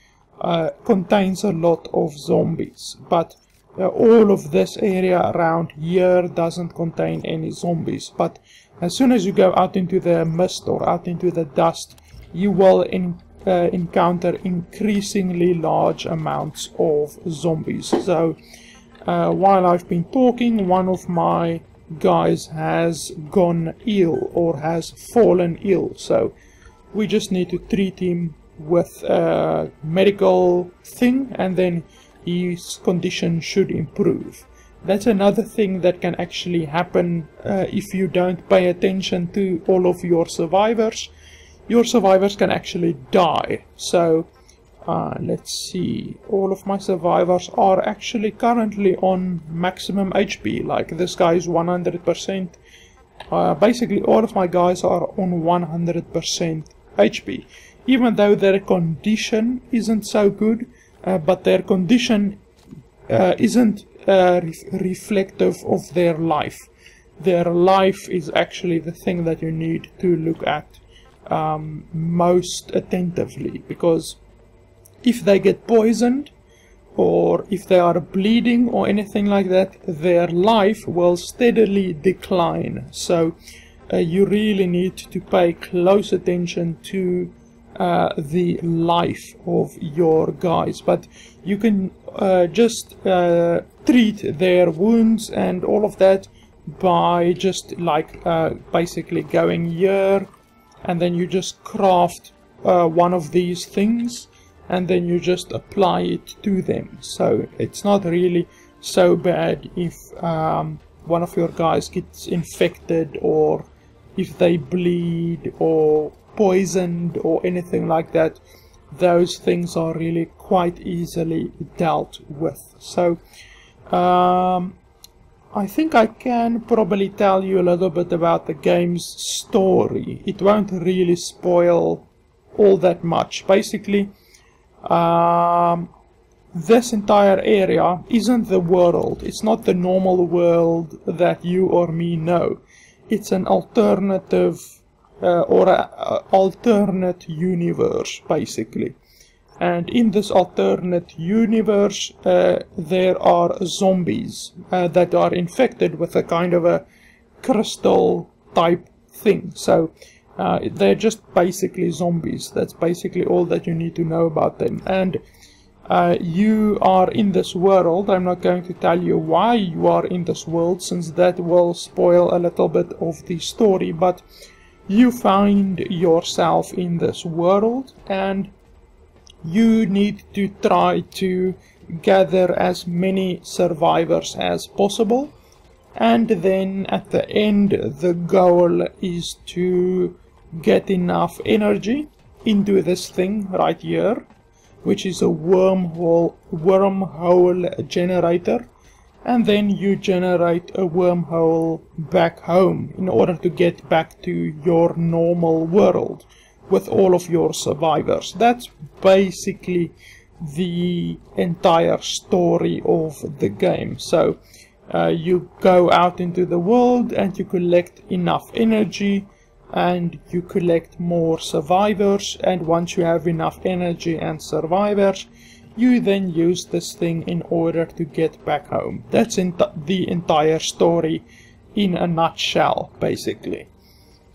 contains a lot of zombies. But all of this area around here doesn't contain any zombies. But as soon as you go out into the mist or out into the dust, you will encounter increasingly large amounts of zombies. So while I've been talking, one of my guys has gone ill or has fallen ill, so we just need to treat him with a medical thing, and then his condition should improve. That's another thing that can actually happen if you don't pay attention to all of your survivors. Your survivors can actually die. So let's see, all of my survivors are actually currently on maximum HP. Like this guy is 100%. Basically all of my guys are on 100% HP, even though their condition isn't so good, but their condition isn't reflective of their life. Their life is actually the thing that you need to look at most attentively, because if they get poisoned or if they are bleeding or anything like that, their life will steadily decline. So you really need to pay close attention to the life of your guys. But you can just treat their wounds and all of that by just like basically going here, and then you just craft one of these things, and then you just apply it to them. So it's not really so bad if one of your guys gets infected, or if they bleed or poisoned or anything like that. Those things are really quite easily dealt with. So I think I can probably tell you a little bit about the game's story. It won't really spoil all that much. Basically, this entire area isn't the world. It's not the normal world that you or me know. It's an alternative or an alternate universe, basically. And in this alternate universe, there are zombies that are infected with a kind of a crystal type thing. So they're just basically zombies. That's basically all that you need to know about them. And you are in this world. I'm not going to tell you why you are in this world, since that will spoil a little bit of the story. But you find yourself in this world, and you need to try to gather as many survivors as possible. And then at the end, the goal is to get enough energy into this thing right here, which is a wormhole generator, and then you generate a wormhole back home in order to get back to your normal world with all of your survivors. That's basically the entire story of the game. So you go out into the world and you collect enough energy and you collect more survivors, and once you have enough energy and survivors, you then use this thing in order to get back home. That's the entire story in a nutshell, basically.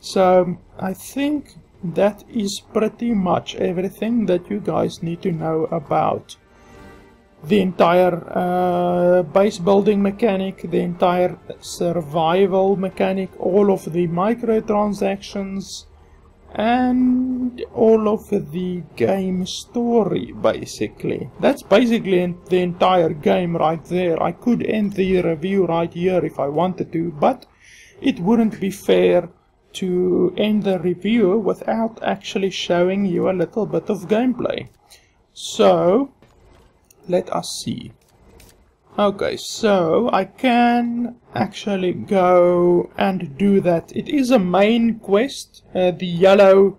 So I think that is pretty much everything that you guys need to know about the entire base building mechanic, the entire survival mechanic, all of the microtransactions, and all of the game story, basically. That's basically the entire game right there. I could end the review right here if I wanted to, but it wouldn't be fair to end the review without actually showing you a little bit of gameplay. So let us see. Okay, so I can actually go and do that. It is a main quest. The yellow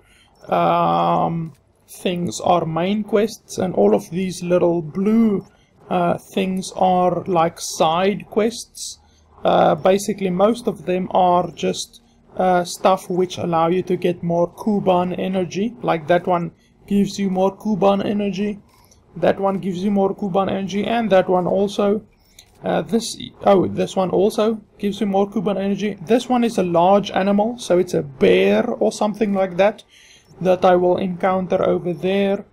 things are main quests, and all of these little blue things are like side quests. Basically, most of them are just stuff which allow you to get more Kuban energy. Like that one gives you more Kuban energy. That one gives you more Kuban energy, and that one also. This one also gives you more Kuban energy. This one is a large animal, so it's a bear or something like that I will encounter over there.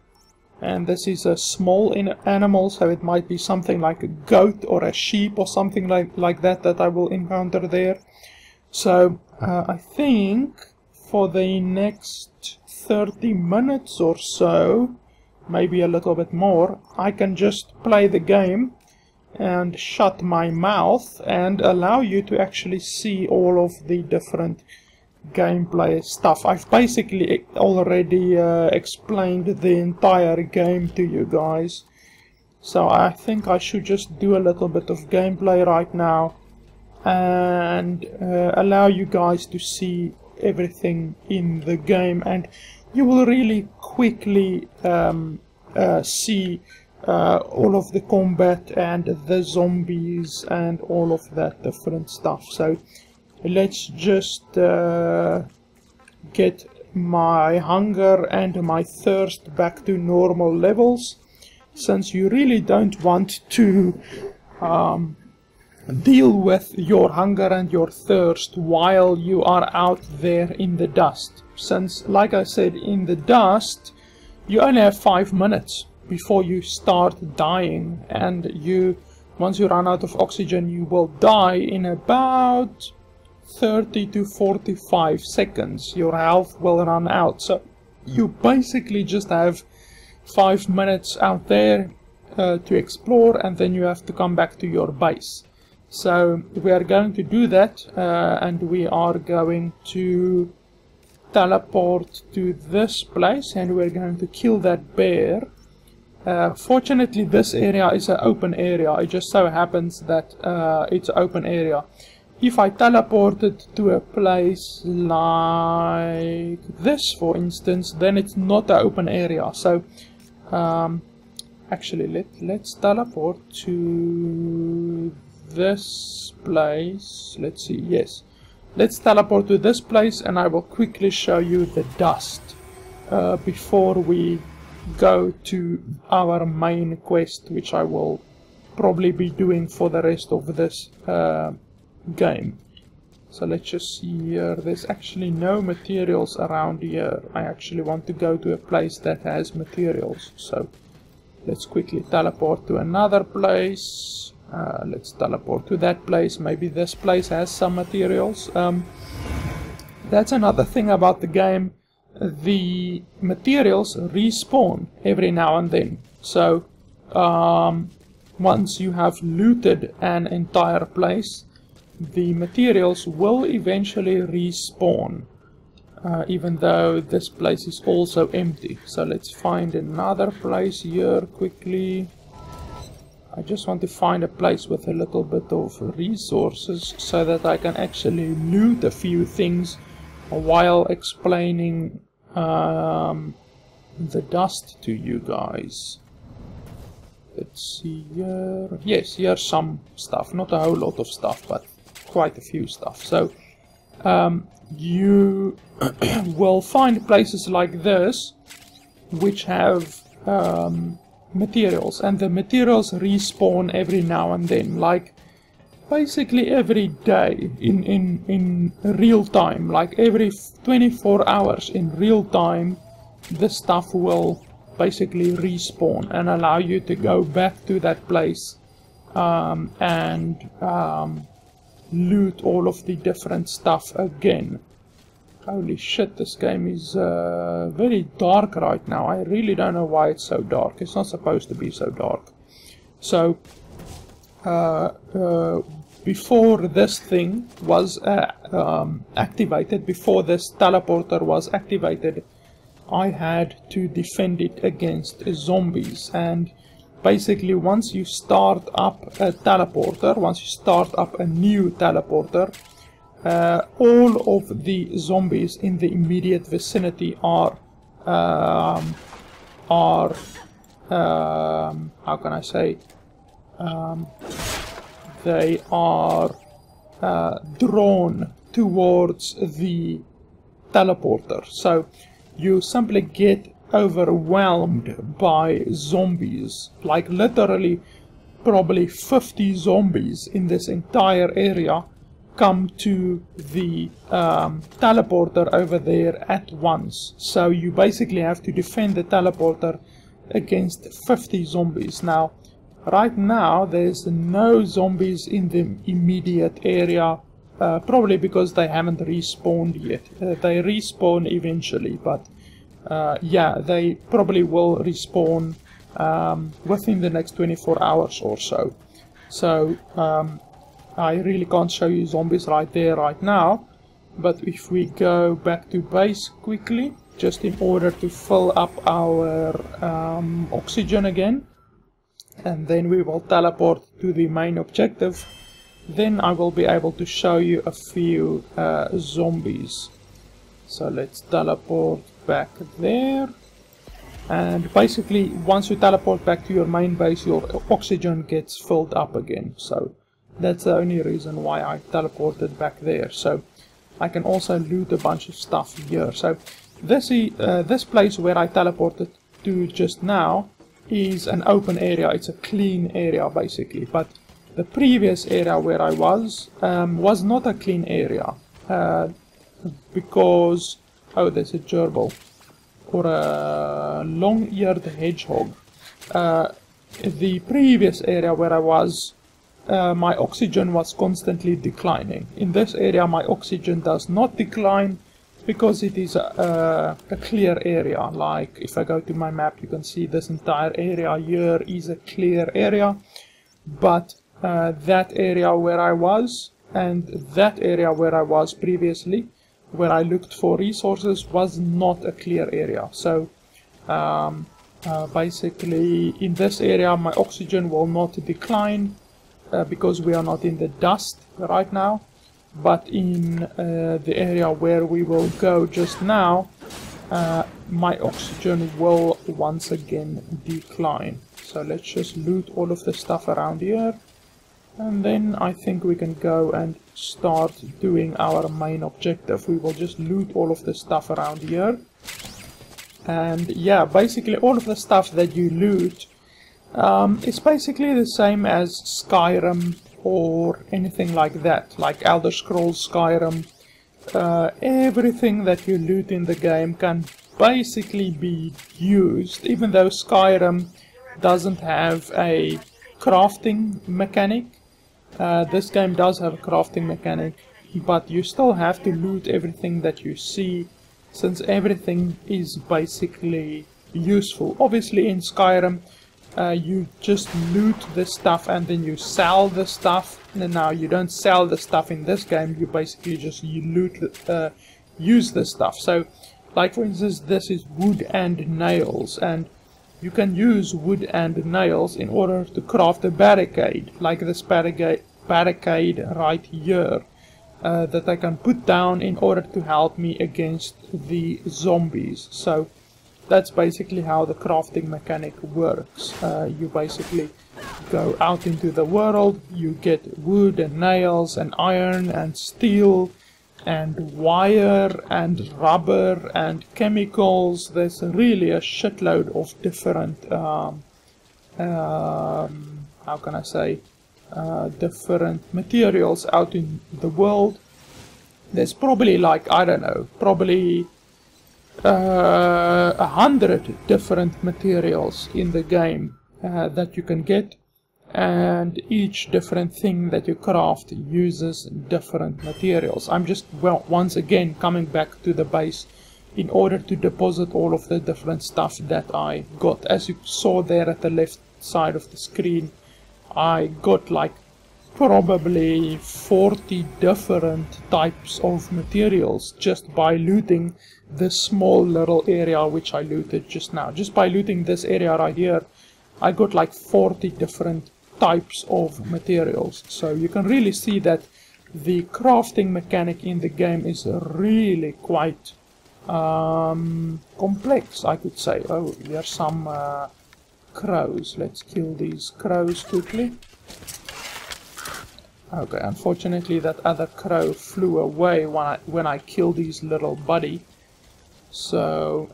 And this is a small animal, so it might be something like a goat or a sheep or something like that I will encounter there. So I think for the next 30 minutes or so, maybe a little bit more, I can just play the game and shut my mouth and allow you to actually see all of the different gameplay stuff. I've basically already explained the entire game to you guys, so I think I should just do a little bit of gameplay right now and allow you guys to see everything in the game, and you will really quickly see all of the combat and the zombies and all of that different stuff. So let's just get my hunger and my thirst back to normal levels, since you really don't want to deal with your hunger and your thirst while you are out there in the dust. Since, like I said, in the dust you only have 5 minutes before you start dying, and once you run out of oxygen, you will die in about 30 to 45 seconds. Your health will run out, so you basically just have 5 minutes out there to explore, and then you have to come back to your base. So we are going to do that, and we are going to teleport to this place, and we're going to kill that bear. Fortunately, this area is an open area. It just so happens that it's an open area. If I teleported to a place like this, for instance, then it's not an open area. So actually, let's teleport to this place. Let's see. Yes, let's teleport to this place, and I will quickly show you the dust before we go to our main quest, which I will probably be doing for the rest of this game. So let's just see here. There's actually no materials around here. I actually want to go to a place that has materials, so let's quickly teleport to another place. Let's teleport to that place. Maybe this place has some materials. That's another thing about the game. The materials respawn every now and then. So once you have looted an entire place, the materials will eventually respawn, even though this place is also empty. So let's find another place here quickly. I just want to find a place with a little bit of resources so that I can actually loot a few things while explaining the dust to you guys. Let's see here. Yes, here's some stuff. Not a whole lot of stuff, but quite a few stuff. So you will find places like this which have materials, and the materials respawn every now and then, like basically every day in real time, like every 24 hours in real time. The stuff will basically respawn and allow you to go back to that place and loot all of the different stuff again. Holy shit, this game is very dark right now. I really don't know why it's so dark. It's not supposed to be so dark. So before this thing was activated, before this teleporter was activated, I had to defend it against zombies. And basically once you start up a teleporter, once you start up a new teleporter, all of the zombies in the immediate vicinity are how can I say, they are drawn towards the teleporter. So you simply get overwhelmed by zombies, like literally probably 50 zombies in this entire area come to the teleporter over there at once. So you basically have to defend the teleporter against 50 zombies. Now, right now there's no zombies in the immediate area, probably because they haven't respawned yet. They respawn eventually, but yeah, they probably will respawn within the next 24 hours or so. So I really can't show you zombies right there right now, but if we go back to base quickly, just in order to fill up our oxygen again, and then we will teleport to the main objective, then I will be able to show you a few zombies. So let's teleport back there, and basically once you teleport back to your main base, your oxygen gets filled up again. So that's the only reason why I teleported back there. So I can also loot a bunch of stuff here. So this place where I teleported to just now is an open area. It's a clean area basically, but the previous area where I was not a clean area, because, oh, there's a gerbil or a long-eared hedgehog. The previous area where I was, my oxygen was constantly declining. In this area my oxygen does not decline because it is a clear area. Like if I go to my map, you can see this entire area here is a clear area, but that area where I was and that area where I was previously, where I looked for resources, was not a clear area. So basically in this area my oxygen will not decline, because we are not in the dust right now, but in the area where we will go just now, my oxygen will once again decline. So let's just loot all of the stuff around here, and then I think we can go and start doing our main objective. We will just loot all of the stuff around here, and yeah, basically all of the stuff that you loot, it's basically the same as Skyrim or anything like that, like Elder Scrolls Skyrim. Everything that you loot in the game can basically be used, even though Skyrim doesn't have a crafting mechanic. This game does have a crafting mechanic, but you still have to loot everything that you see, since everything is basically useful. Obviously in Skyrim, you just loot the stuff and then you sell the stuff. And now you don't sell the stuff in this game, you basically just use the stuff. So like for instance, this is wood and nails, and you can use wood and nails in order to craft a barricade, like this barricade right here, that I can put down in order to help me against the zombies. So that's basically how the crafting mechanic works. You basically go out into the world, you get wood and nails and iron and steel and wire and rubber and chemicals. There's really a shitload of different how can I say, different materials out in the world. There's probably like, I don't know, probably 100 different materials in the game that you can get, and each different thing that you craft uses different materials. I'm just, well, once again coming back to the base in order to deposit all of the different stuff that I got. As you saw there at the left side of the screen, I got like probably 40 different types of materials just by looting this small little area which I looted just now. Just by looting this area right here, I got like 40 different types of materials. So you can really see that the crafting mechanic in the game is really quite complex, I could say. Oh, there's some crows. Let's kill these crows quickly. Okay, unfortunately that other crow flew away when I killed his little buddy. So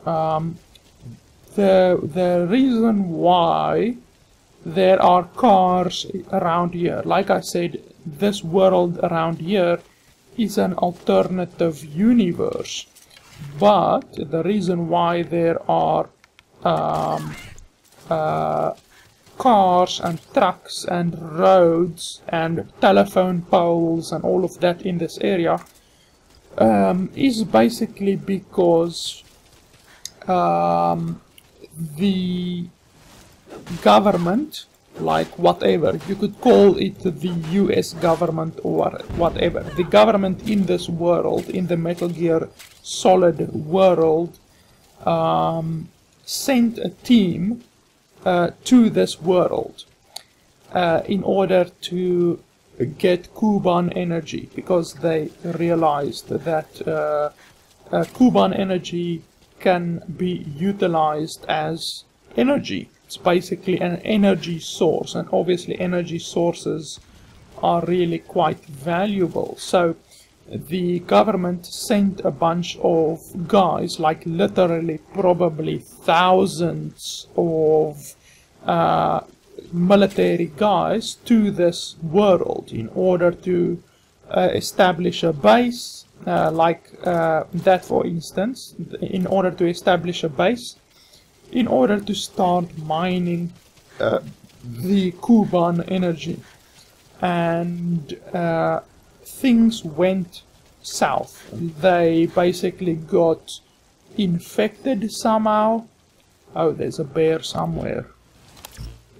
the reason why there are cars around here, like I said, this world around here is an alternative universe. But the reason why there are cars and trucks and roads and telephone poles and all of that in this area is basically because the government, like whatever, you could call it the US government or whatever, the government in this world, in the Metal Gear Solid world, sent a team to this world in order to get Kuban energy, because they realized that Kuban energy can be utilized as energy. It's basically an energy source, and obviously energy sources are really quite valuable. So the government sent a bunch of guys, like literally probably thousands of military guys, to this world in order to establish a base, like that for instance, in order to establish a base, in order to start mining the Kuban energy. And things went south. They basically got infected somehow. Oh, there's a bear somewhere.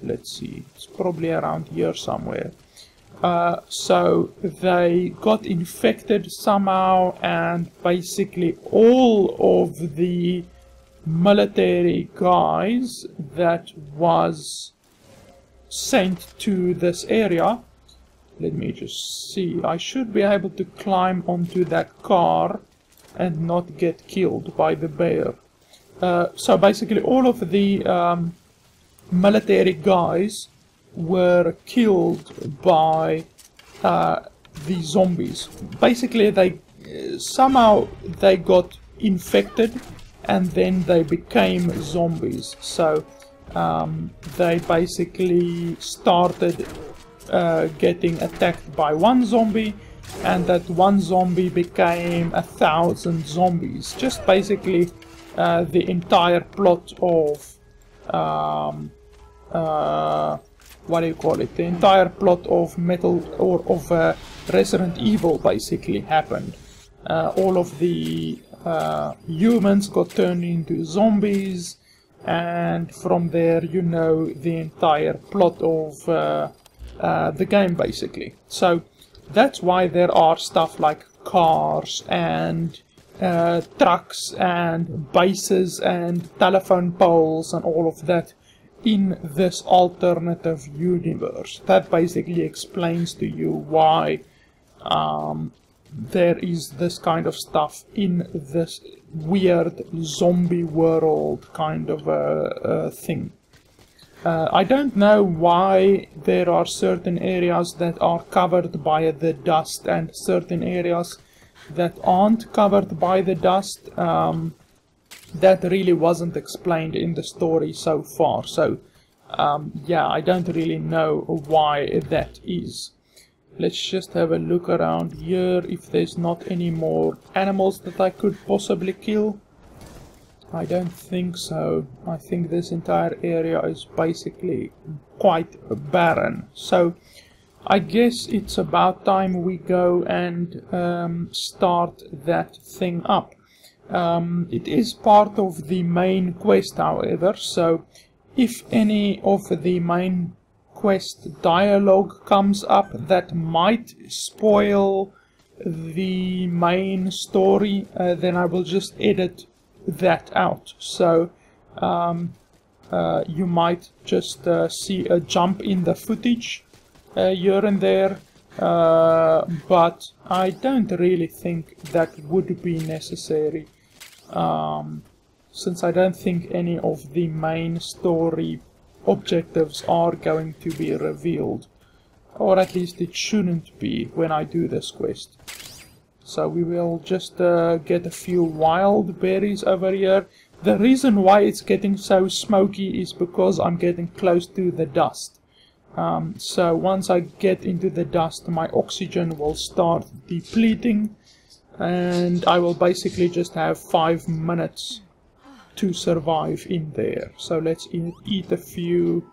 Let's see, it's probably around here somewhere. So they got infected somehow, and basically all of the military guys that was sent to this area, let me just see, I should be able to climb onto that car and not get killed by the bear. So basically all of the military guys were killed by the zombies. Basically they somehow they got infected and then they became zombies. So they basically started getting attacked by one zombie, and that one zombie became 1,000 zombies. Just basically the entire plot of what do you call it? The entire plot of Resident Evil basically happened. All of the humans got turned into zombies, and from there you know the entire plot of the game basically. So that's why there are stuff like cars and trucks and bases and telephone poles and all of that in this alternative universe. That basically explains to you why there is this kind of stuff in this weird zombie world kind of a thing. I don't know why there are certain areas that are covered by the dust and certain areas that aren't covered by the dust, that really wasn't explained in the story so far. So yeah, I don't really know why that is. Let's just have a look around here if there's not any more animals that I could possibly kill. I don't think so. I think this entire area is basically quite barren. So I guess it's about time we go and start that thing up. It is part of the main quest, however, so if any of the main quest dialogue comes up that might spoil the main story, then I will just edit that out. So you might just see a jump in the footage here and there, but I don't really think that would be necessary, since I don't think any of the main story objectives are going to be revealed, or at least it shouldn't be when I do this quest. So we will just get a few wild berries over here. The reason why it's getting so smoky is because I'm getting close to the dust. So once I get into the dust, my oxygen will start depleting, and I will basically just have 5 minutes to survive in there. So let's eat a few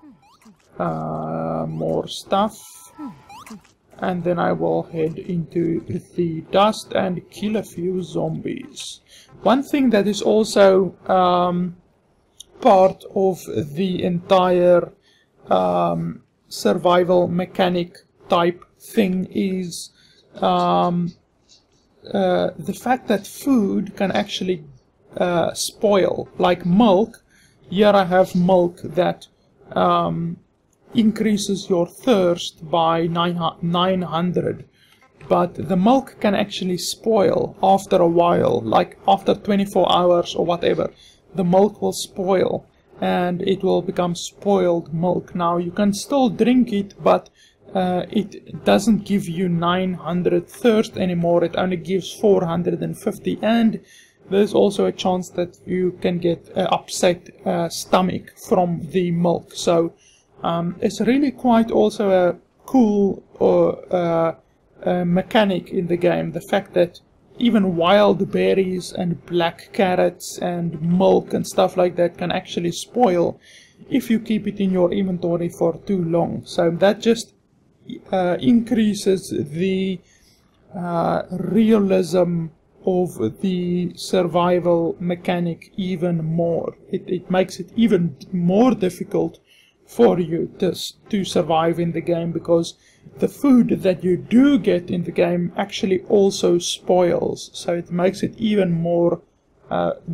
more stuff, and then I will head into the dust and kill a few zombies. One thing that is also part of the entire survival mechanic type thing is the fact that food can actually spoil, like milk. Here I have milk that increases your thirst by 900, but the milk can actually spoil after a while, like after 24 hours or whatever. The milk will spoil and it will become spoiled milk. Now you can still drink it, but it doesn't give you 900 thirst anymore. It only gives 450, and there's also a chance that you can get an upset stomach from the milk. So it's really quite also a cool mechanic in the game, the fact that even wild berries and black carrots and milk and stuff like that can actually spoil if you keep it in your inventory for too long. So that just increases the realism of the survival mechanic even more. It makes it even more difficult for you to survive in the game, because the food that you do get in the game actually also spoils, so it makes it even more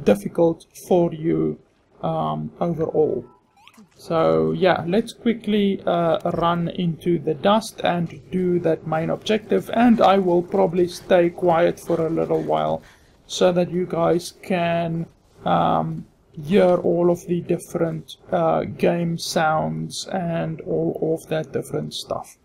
difficult for you overall. So yeah, let's quickly run into the dust and do that main objective, and I will probably stay quiet for a little while so that you guys can hear all of the different game sounds and all of that different stuff.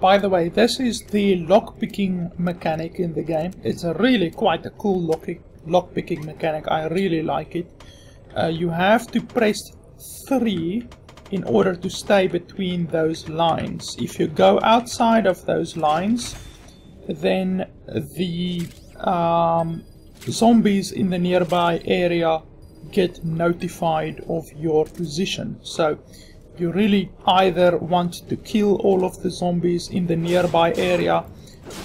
By the way, this is the lockpicking mechanic in the game. It's a really quite a cool lockpicking mechanic. I really like it. You have to press 3 in order to stay between those lines. If you go outside of those lines, then the zombies in the nearby area get notified of your position. So you really either want to kill all of the zombies in the nearby area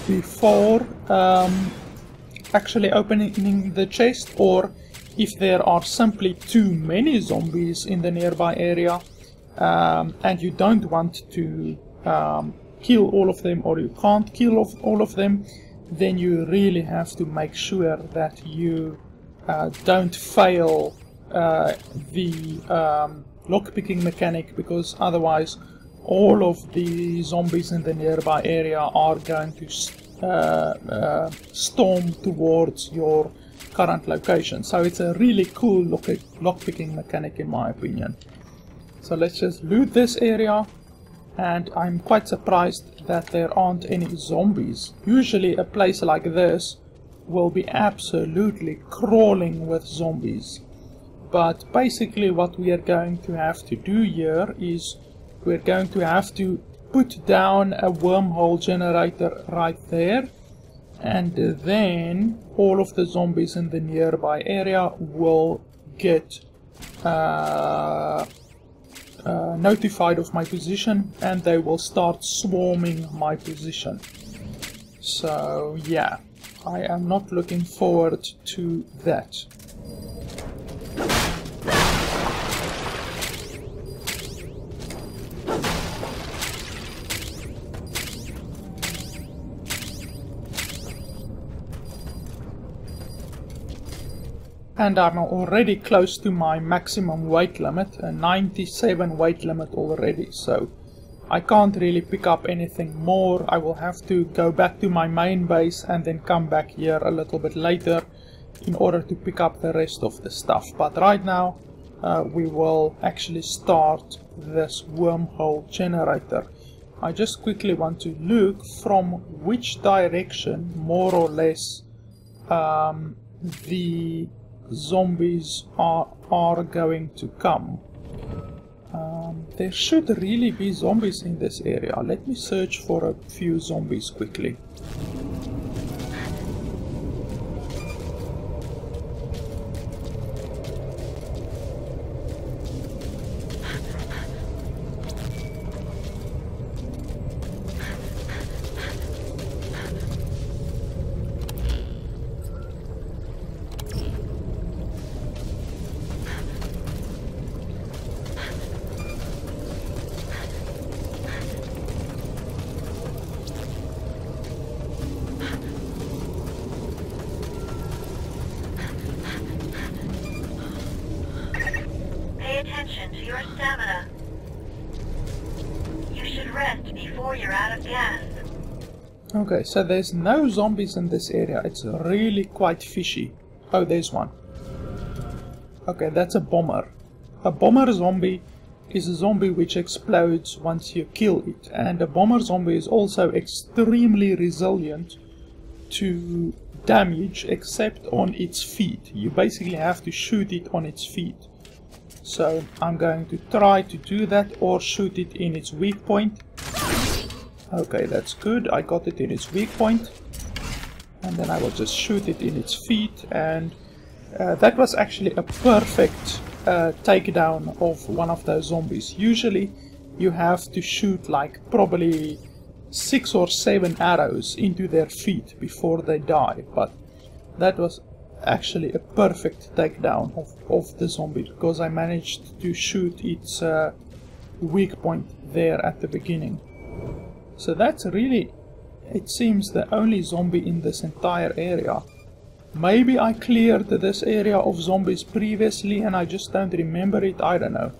before actually opening the chest, or if there are simply too many zombies in the nearby area and you don't want to kill all of them, or you can't kill all of them, then you really have to make sure that you don't fail the lockpicking mechanic, because otherwise all of the zombies in the nearby area are going to storm towards your current location. So it's a really cool lockpicking mechanic in my opinion. So let's just loot this area, and I'm quite surprised that there aren't any zombies. Usually a place like this will be absolutely crawling with zombies. But basically what we are going to have to do here is we're going to have to put down a wormhole generator right there, and then all of the zombies in the nearby area will get notified of my position, and they will start swarming my position. So yeah, I am not looking forward to that. And I'm already close to my maximum weight limit, a 97 weight limit already, so I can't really pick up anything more. I will have to go back to my main base and then come back here a little bit later in order to pick up the rest of the stuff. But right now we will actually start this wormhole generator. I just quickly want to look from which direction more or less the zombies are going to come. There should really be zombies in this area. Let me search for a few zombies quickly. Attention to your stamina. You should rest before you're out of gas. Okay, so there's no zombies in this area. It's really quite fishy. Oh, there's one. Okay, that's a bomber. A bomber zombie is a zombie which explodes once you kill it. And a bomber zombie is also extremely resilient to damage except on its feet. You basically have to shoot it on its feet. So I'm going to try to do that, or shoot it in its weak point. Okay, that's good. I got it in its weak point. And then I will just shoot it in its feet. And that was actually a perfect takedown of one of those zombies. Usually you have to shoot like probably 6 or 7 arrows into their feet before they die. But that was actually a perfect takedown of the zombie, because I managed to shoot its weak point there at the beginning. So that's really, it seems, the only zombie in this entire area. Maybe I cleared this area of zombies previously and I just don't remember it, I don't know.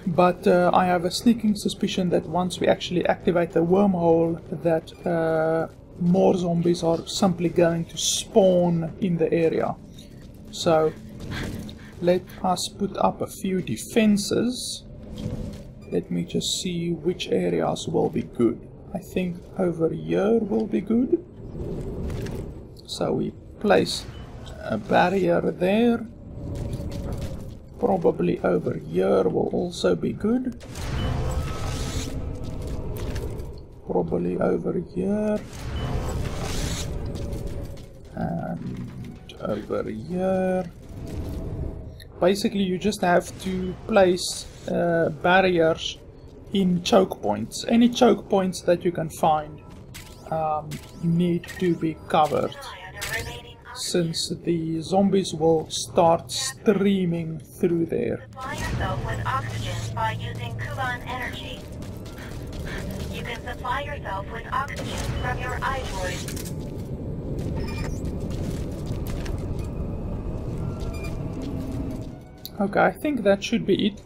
But I have a sneaking suspicion that once we actually activate the wormhole, that more zombies are simply going to spawn in the area. So let us put up a few defenses. Let me just see which areas will be good. I think over here will be good. So we place a barrier there. Probably over here will also be good. Probably over here. And over here. Basically you just have to place barriers in choke points. Any choke points that you can find need to be covered, since the zombies will start streaming through there. Supply yourself with oxygen by using Kuban energy. You can supply yourself with oxygen from your iDroid. Okay, I think that should be it.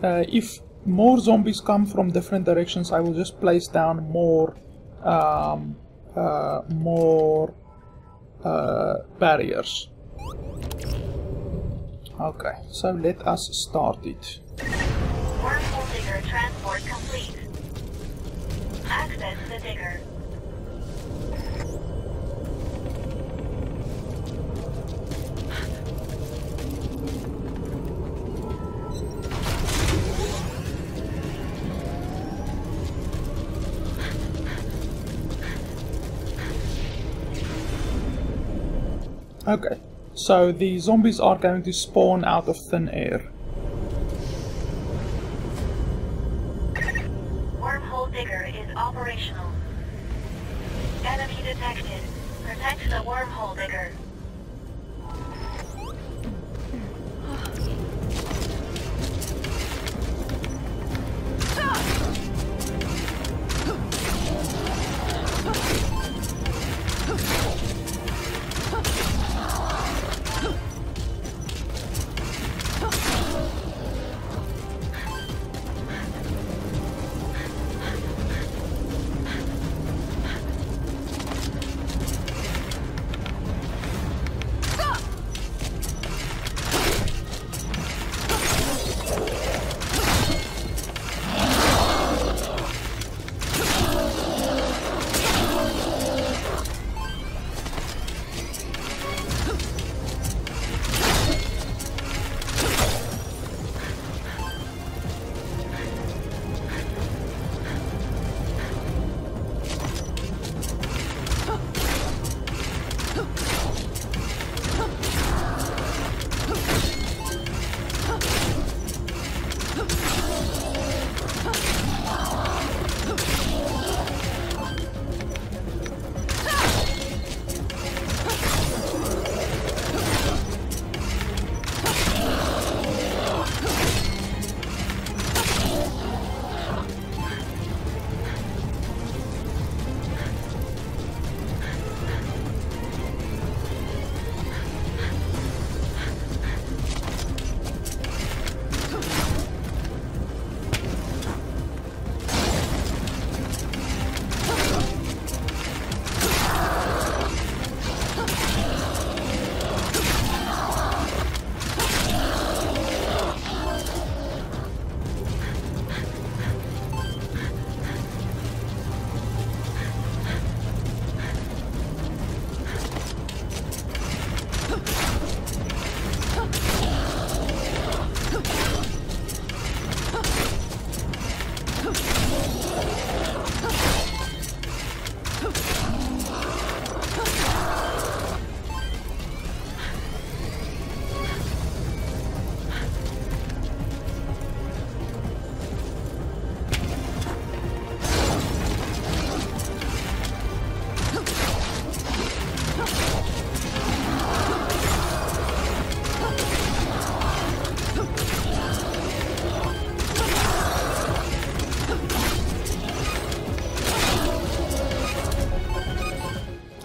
If more zombies come from different directions, I will just place down more barriers. Okay, so let us start it. Wormhole digger transport complete. Access the digger. Okay, so the zombies are going to spawn out of thin air. Wormhole digger is operational. Enemy detected. Protect the wormhole digger.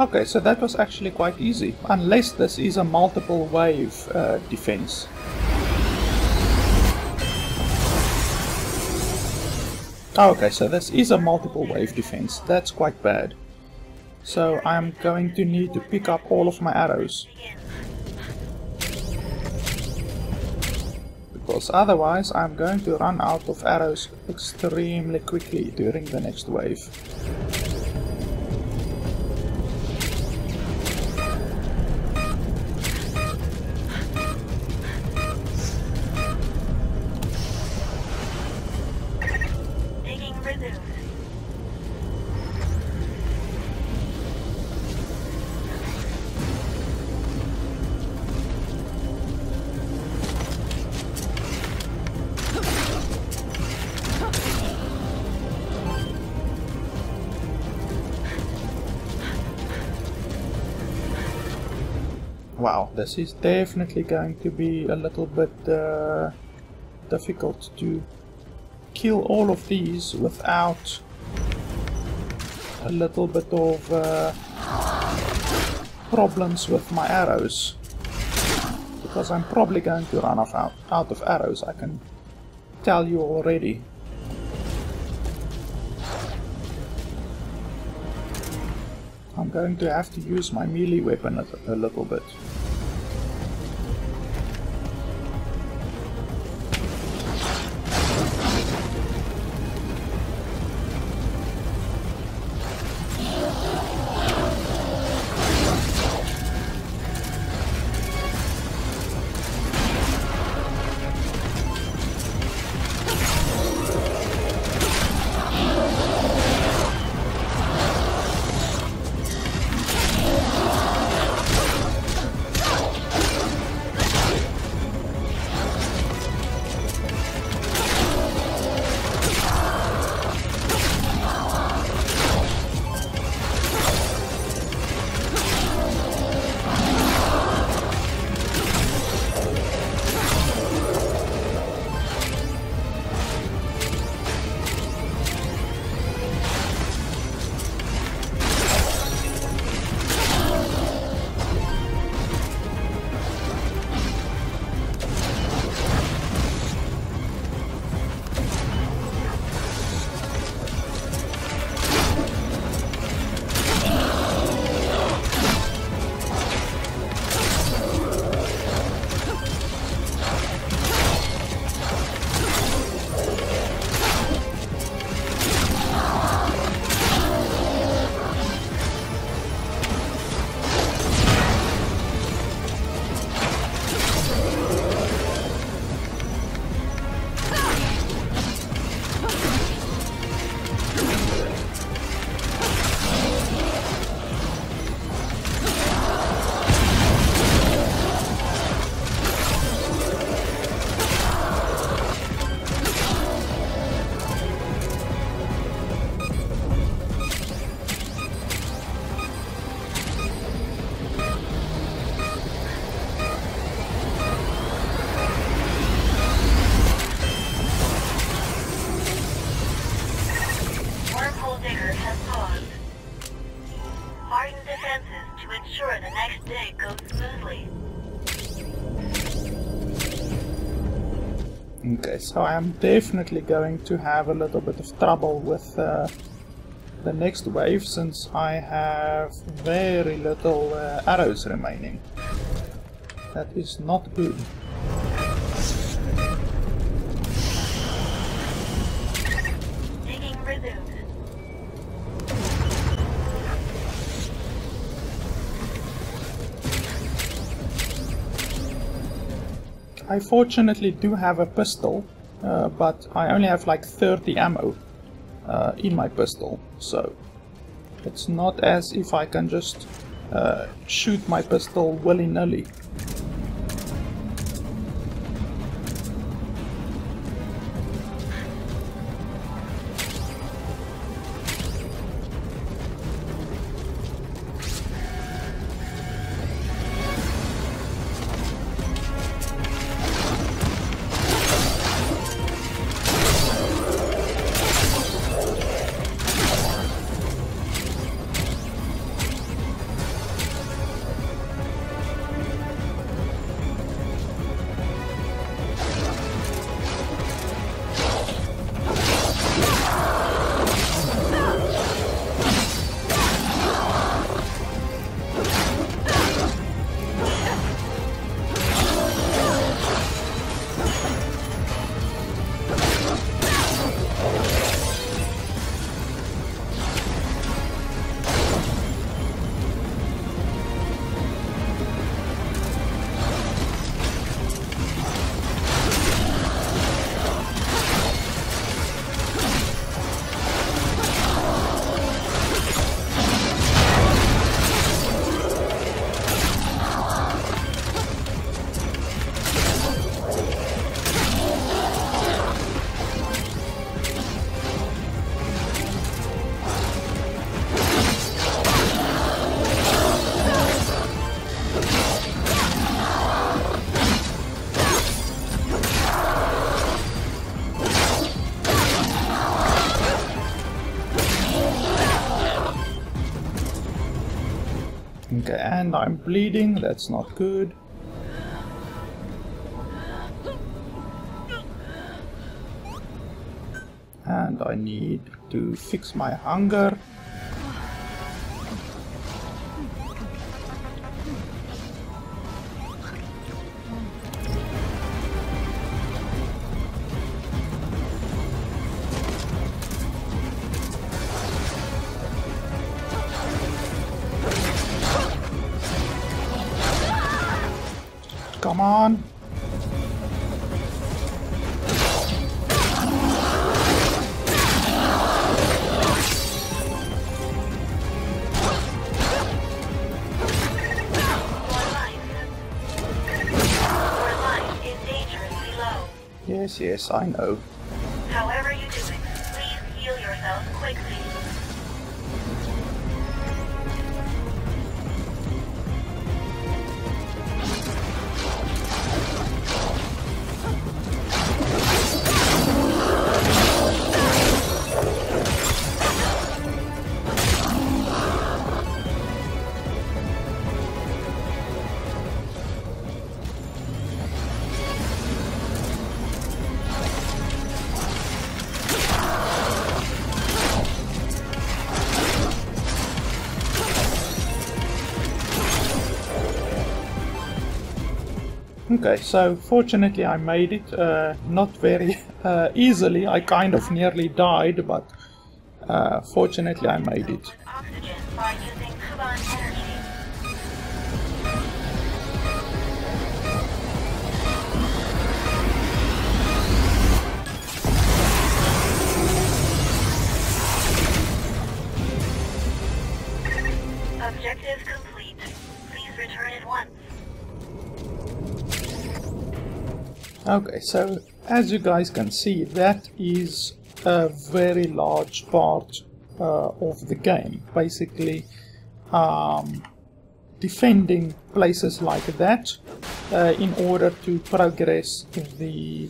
Okay, so that was actually quite easy, unless this is a multiple wave defense. Okay, so this is a multiple wave defense. That's quite bad. So I'm going to need to pick up all of my arrows. Because otherwise I'm going to run out of arrows extremely quickly during the next wave. Wow, this is definitely going to be a little bit difficult to kill all of these without a little bit of problems with my arrows, because I'm probably going to run out of arrows, I can tell you already. I'm going to have to use my melee weapon a little bit. Okay, so I am definitely going to have a little bit of trouble with the next wave, since I have very little arrows remaining. That is not good. Digging resumed. I fortunately do have a pistol, but I only have like 30 ammo in my pistol, so it's not as if I can just shoot my pistol willy-nilly. Okay, and I'm bleeding, that's not good. And I need to fix my hunger. Come on. Yes, yes, I know. However you do it, please heal yourself quickly. Okay, so fortunately I made it, not very easily. I kind of nearly died, but fortunately I made it. Oxygen by using Kuban energy. Objective complete. Please return at once. Okay, so as you guys can see, that is a very large part of the game. Basically, defending places like that in order to progress the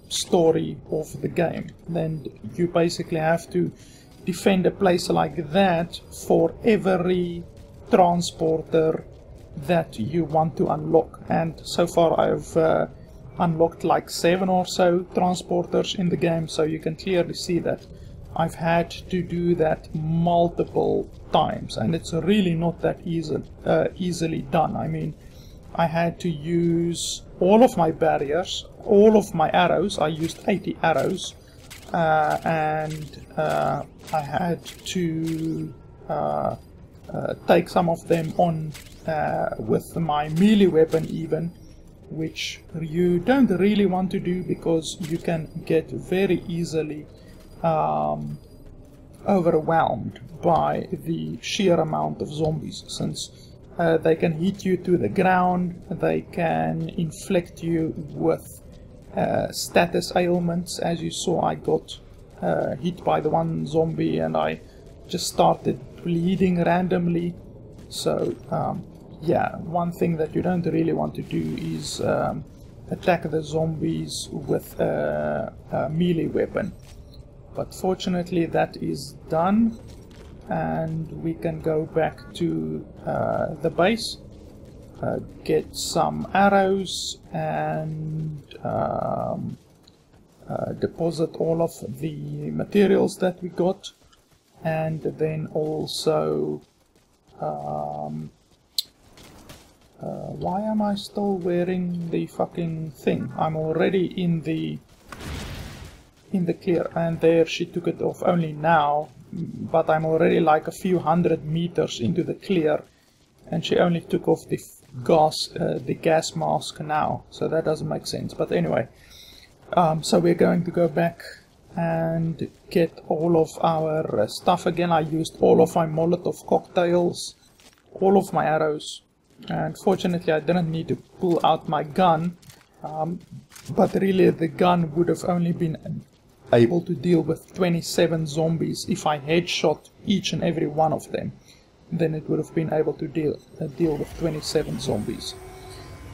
story of the game. Then you basically have to defend a place like that for every transporter that you want to unlock. And so far I've unlocked like 7 or so transporters in the game, so you can clearly see that I've had to do that multiple times, and it's really not that easily done. I mean, I had to use all of my barriers, all of my arrows. I used 80 arrows, and I had to take some of them on with my melee weapon even, which you don't really want to do because you can get very easily overwhelmed by the sheer amount of zombies, since they can hit you to the ground, they can inflict you with status ailments. As you saw, I got hit by the one zombie and I just started bleeding randomly. So yeah, one thing that you don't really want to do is attack the zombies with a melee weapon. But fortunately that is done, and we can go back to the base, get some arrows and deposit all of the materials that we got, and then also why am I still wearing the fucking thing? I'm already in the clear, and there she took it off only now, but I'm already like a few hundred meters into the clear, and she only took off the gas mask now, so that doesn't make sense. But anyway, so we're going to go back and get all of our stuff again. I used all of my Molotov cocktails, all of my arrows, and fortunately I didn't need to pull out my gun, but really the gun would have only been able to deal with 27 zombies. If I headshot each and every one of them, then it would have been able to deal with 27 zombies.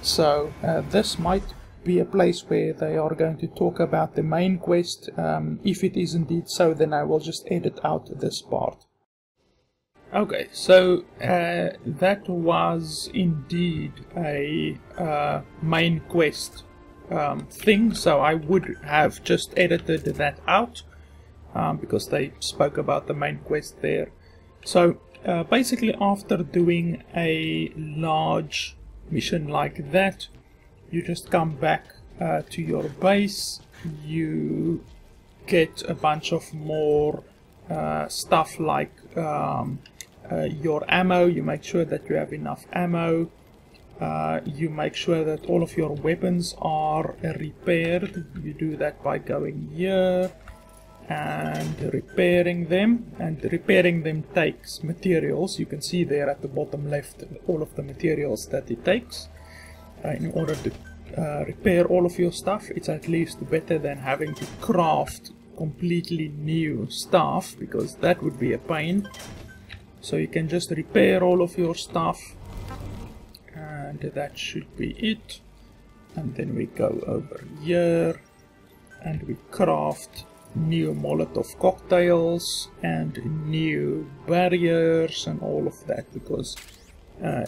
So this might be a place where they are going to talk about the main quest. If it is indeed so, then I will just edit out this part. Okay, so that was indeed a main quest thing, so I would have just edited that out because they spoke about the main quest there. So basically, after doing a large mission like that, you just come back to your base, you get a bunch of more stuff like your ammo. You make sure that you have enough ammo. You make sure that all of your weapons are repaired. You do that by going here and repairing them. And repairing them takes materials. You can see there at the bottom left all of the materials that it takes. In order to repair all of your stuff, it's at least better than having to craft completely new stuff, because that would be a pain. So you can just repair all of your stuff, and that should be it. And then we go over here and we craft new Molotov cocktails and new barriers and all of that, because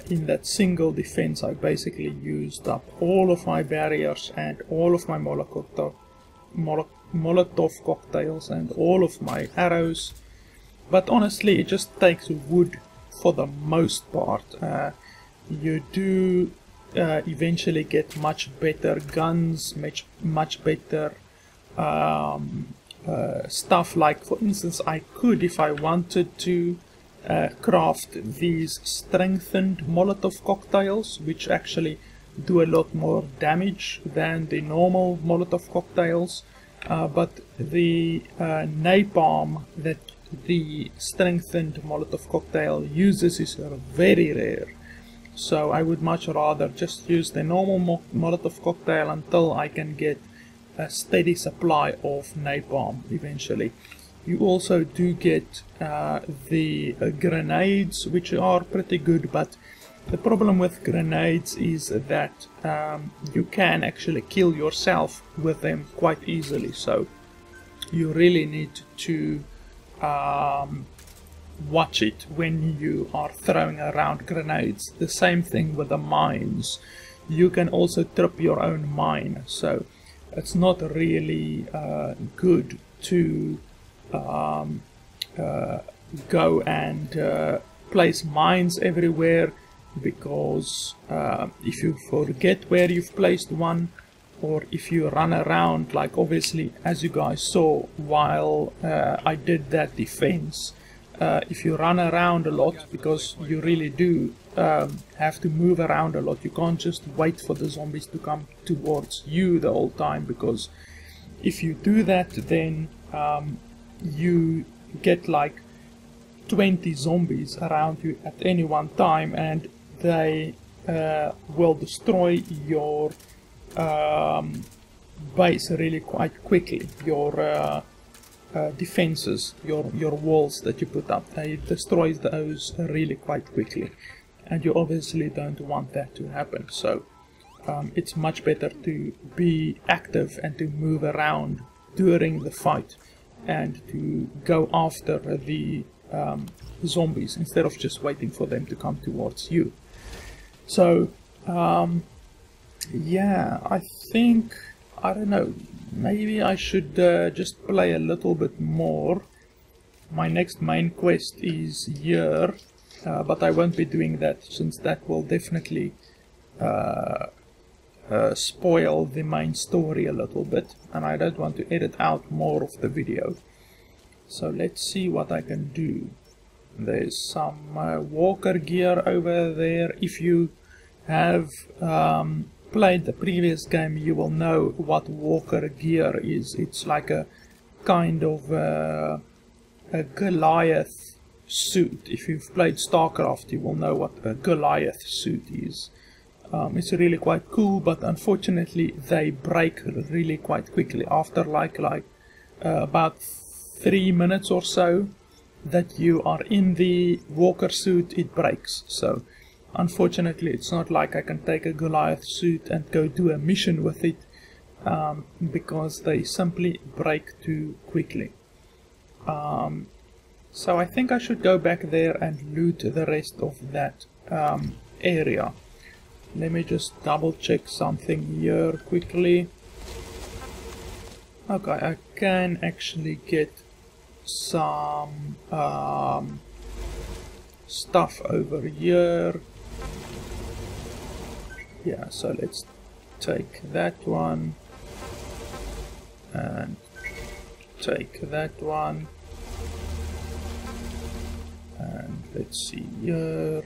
in that single defense I basically used up all of my barriers and all of my Molotov cocktails and all of my arrows. But honestly, it just takes wood for the most part. You do eventually get much better guns, much better stuff. Like, for instance, I could, if I wanted to, craft these strengthened Molotov cocktails, which actually do a lot more damage than the normal Molotov cocktails. But the napalm that the strengthened Molotov cocktail uses is very rare. So I would much rather just use the normal Molotov cocktail until I can get a steady supply of napalm eventually. You also do get the grenades, which are pretty good, but the problem with grenades is that you can actually kill yourself with them quite easily. So you really need to watch it when you are throwing around grenades. The same thing with the mines. You can also trip your own mine, so it's not really good to go and place mines everywhere, because if you forget where you've placed one, or if you run around, like obviously as you guys saw while I did that defense, if you run around a lot, because you really do have to move around a lot, you can't just wait for the zombies to come towards you the whole time, because if you do that, then you get like 20 zombies around you at any one time, and they will destroy your base really quite quickly. Your defenses, your walls that you put up, they destroy those really quite quickly, and you obviously don't want that to happen. So it's much better to be active and to move around during the fight and to go after the zombies instead of just waiting for them to come towards you. So yeah, I think, I don't know, maybe I should just play a little bit more. My next main quest is here, but I won't be doing that, since that will definitely spoil the main story a little bit, and I don't want to edit out more of the video. So let's see what I can do. There's some walker gear over there. If you have played the previous game, you will know what walker gear is. It's like a kind of a Goliath suit. If you've played StarCraft, you will know what a Goliath suit is. It's really quite cool, but unfortunately they break really quite quickly. After like about 3 minutes or so that you are in the walker suit, it breaks. So unfortunately, it's not like I can take a Goliath suit and go do a mission with it, because they simply break too quickly. So I think I should go back there and loot the rest of that area. Let me just double check something here quickly. Okay, I can actually get some stuff over here. Yeah, so let's take that one and take that one, and let's see here.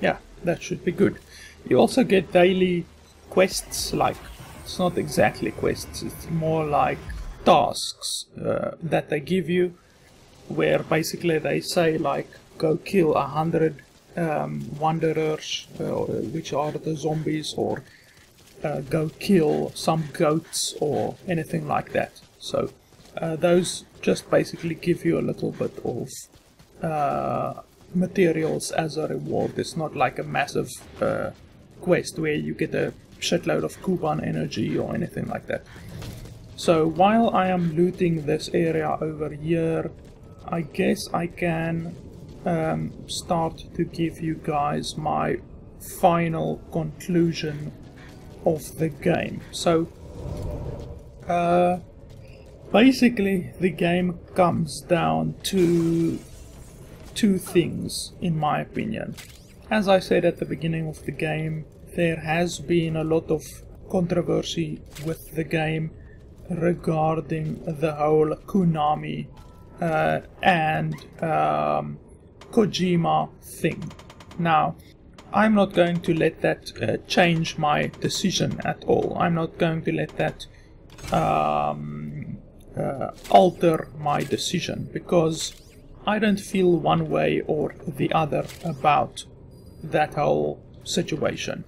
Yeah, that should be good. You also get daily quests, like, it's not exactly quests, it's more like tasks that they give you, where basically they say, like, go kill 100 wanderers, which are the zombies, or go kill some goats or anything like that. So those just basically give you a little bit of materials as a reward. It's not like a massive quest where you get a shitload of coupon energy or anything like that. So while I am looting this area over here, I guess I can start to give you guys my final conclusion of the game. So basically the game comes down to two things, in my opinion. As I said at the beginning of the game, there has been a lot of controversy with the game regarding the whole Konami and Kojima thing. Now, I'm not going to let that change my decision at all. I'm not going to let that alter my decision, because I don't feel one way or the other about that whole situation.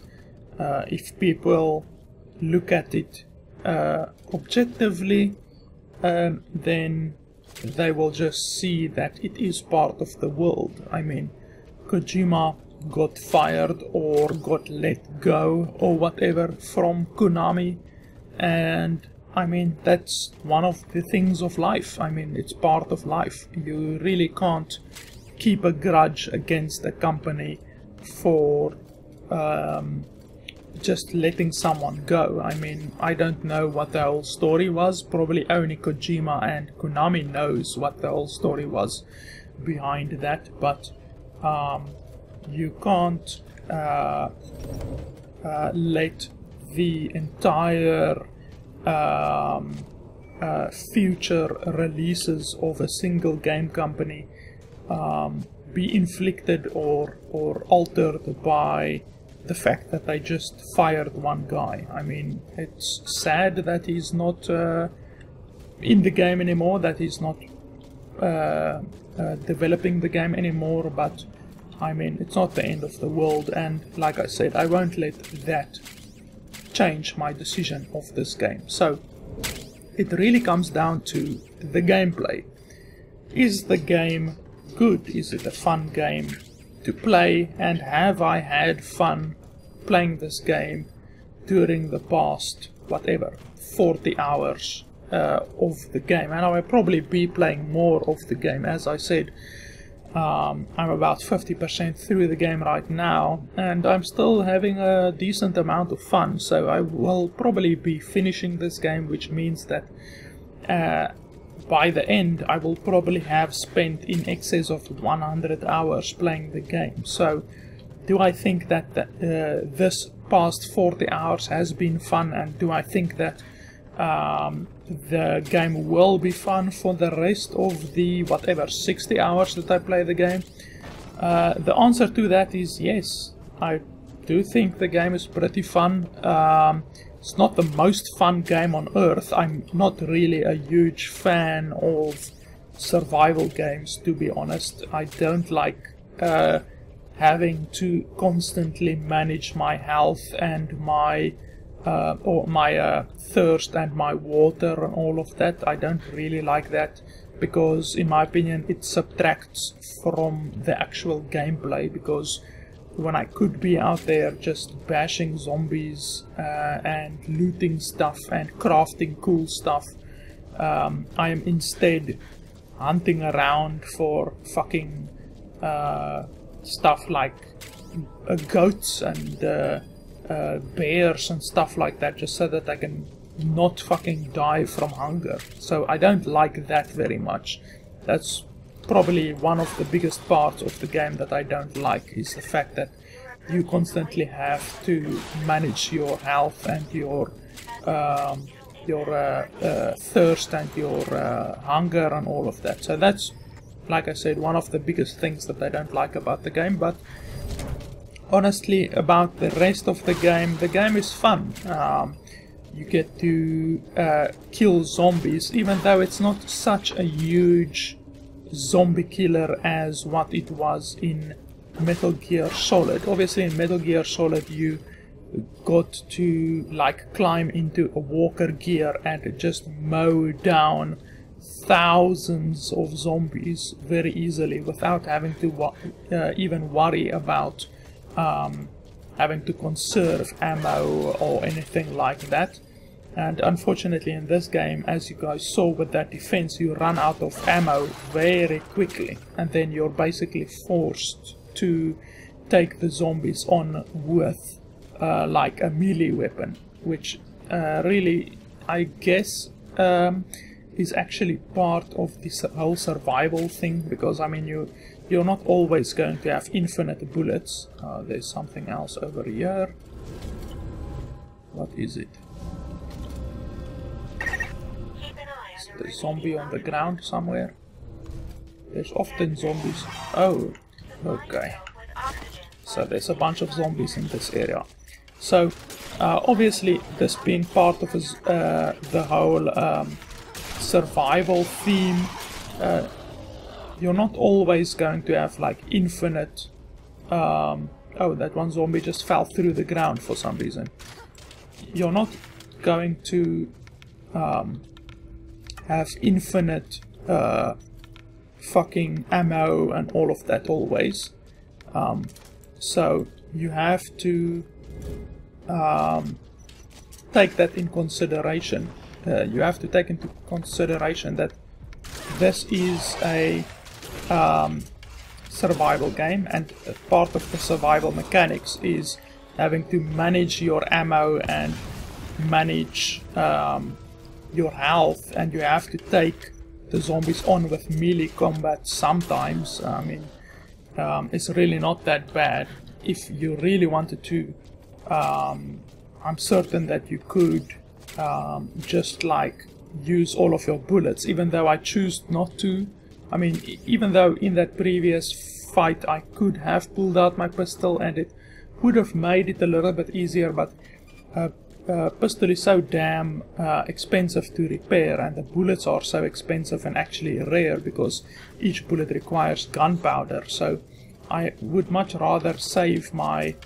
If people look at it objectively, then they will just see that it is part of the world. I mean, Kojima got fired or got let go or whatever from Konami, and I mean, that's one of the things of life. I mean, it's part of life. You really can't keep a grudge against a company for just letting someone go. I mean, I don't know what the whole story was. Probably only Kojima and Konami knows what the whole story was behind that, but you can't let the entire future releases of a single game company be inflicted or altered by the fact that they just fired one guy. I mean, it's sad that he's not in the game anymore, that he's not developing the game anymore, but I mean, it's not the end of the world, and like I said, I won't let that change my decision of this game. So it really comes down to the gameplay. Is the game good? Is it a fun game to play? And have I had fun playing this game during the past, whatever, 40 hours of the game? And I will probably be playing more of the game. As I said, I'm about 50% through the game right now, and I'm still having a decent amount of fun, so I will probably be finishing this game, which means that by the end I will probably have spent in excess of 100 hours playing the game. So do I think that this past 40 hours has been fun, and do I think that the game will be fun for the rest of the whatever 60 hours that I play the game? The answer to that is yes. I do think the game is pretty fun. It's not the most fun game on earth. I'm not really a huge fan of survival games, to be honest. I don't like having to constantly manage my health and my thirst and my water and all of that. I don't really like that. because in my opinion it subtracts from the actual gameplay, because when I could be out there just bashing zombies and looting stuff and crafting cool stuff, I am instead hunting around for fucking stuff like goats and bears and stuff like that, just so that I can not fucking die from hunger. So I don't like that very much. That's probably one of the biggest parts of the game that I don't like, is the fact that you constantly have to manage your health and your thirst and your hunger and all of that. So that's, like I said, one of the biggest things that I don't like about the game. But honestly, about the rest of the game is fun. You get to kill zombies, even though it's not such a huge zombie killer as what it was in Metal Gear Solid. Obviously in Metal Gear Solid you got to like climb into a walker gear and just mow down thousands of zombies very easily without having to even worry about having to conserve ammo or anything like that. And unfortunately in this game, as you guys saw with that defense, you run out of ammo very quickly, and then you're basically forced to take the zombies on with like a melee weapon, which really, I guess, is actually part of this whole survival thing, because I mean you're not always going to have infinite bullets. There's something else over here. What is it? Is the zombie on the ground somewhere? There's often zombies. Oh, okay. So there's a bunch of zombies in this area. So obviously, this being part of the whole survival theme, you're not always going to have like infinite. Oh, that one zombie just fell through the ground for some reason. You're not going to have infinite fucking ammo and all of that always. So you have to take that in consideration. You have to take into consideration that this is a survival game, and part of the survival mechanics is having to manage your ammo and manage your health, and you have to take the zombies on with melee combat sometimes. I mean, it's really not that bad. If you really wanted to, I'm certain that you could just like use all of your bullets, even though I choose not to. I mean, even though in that previous fight I could have pulled out my pistol and it would have made it a little bit easier, but pistol is so damn expensive to repair, and the bullets are so expensive and actually rare because each bullet requires gunpowder. So I would much rather save my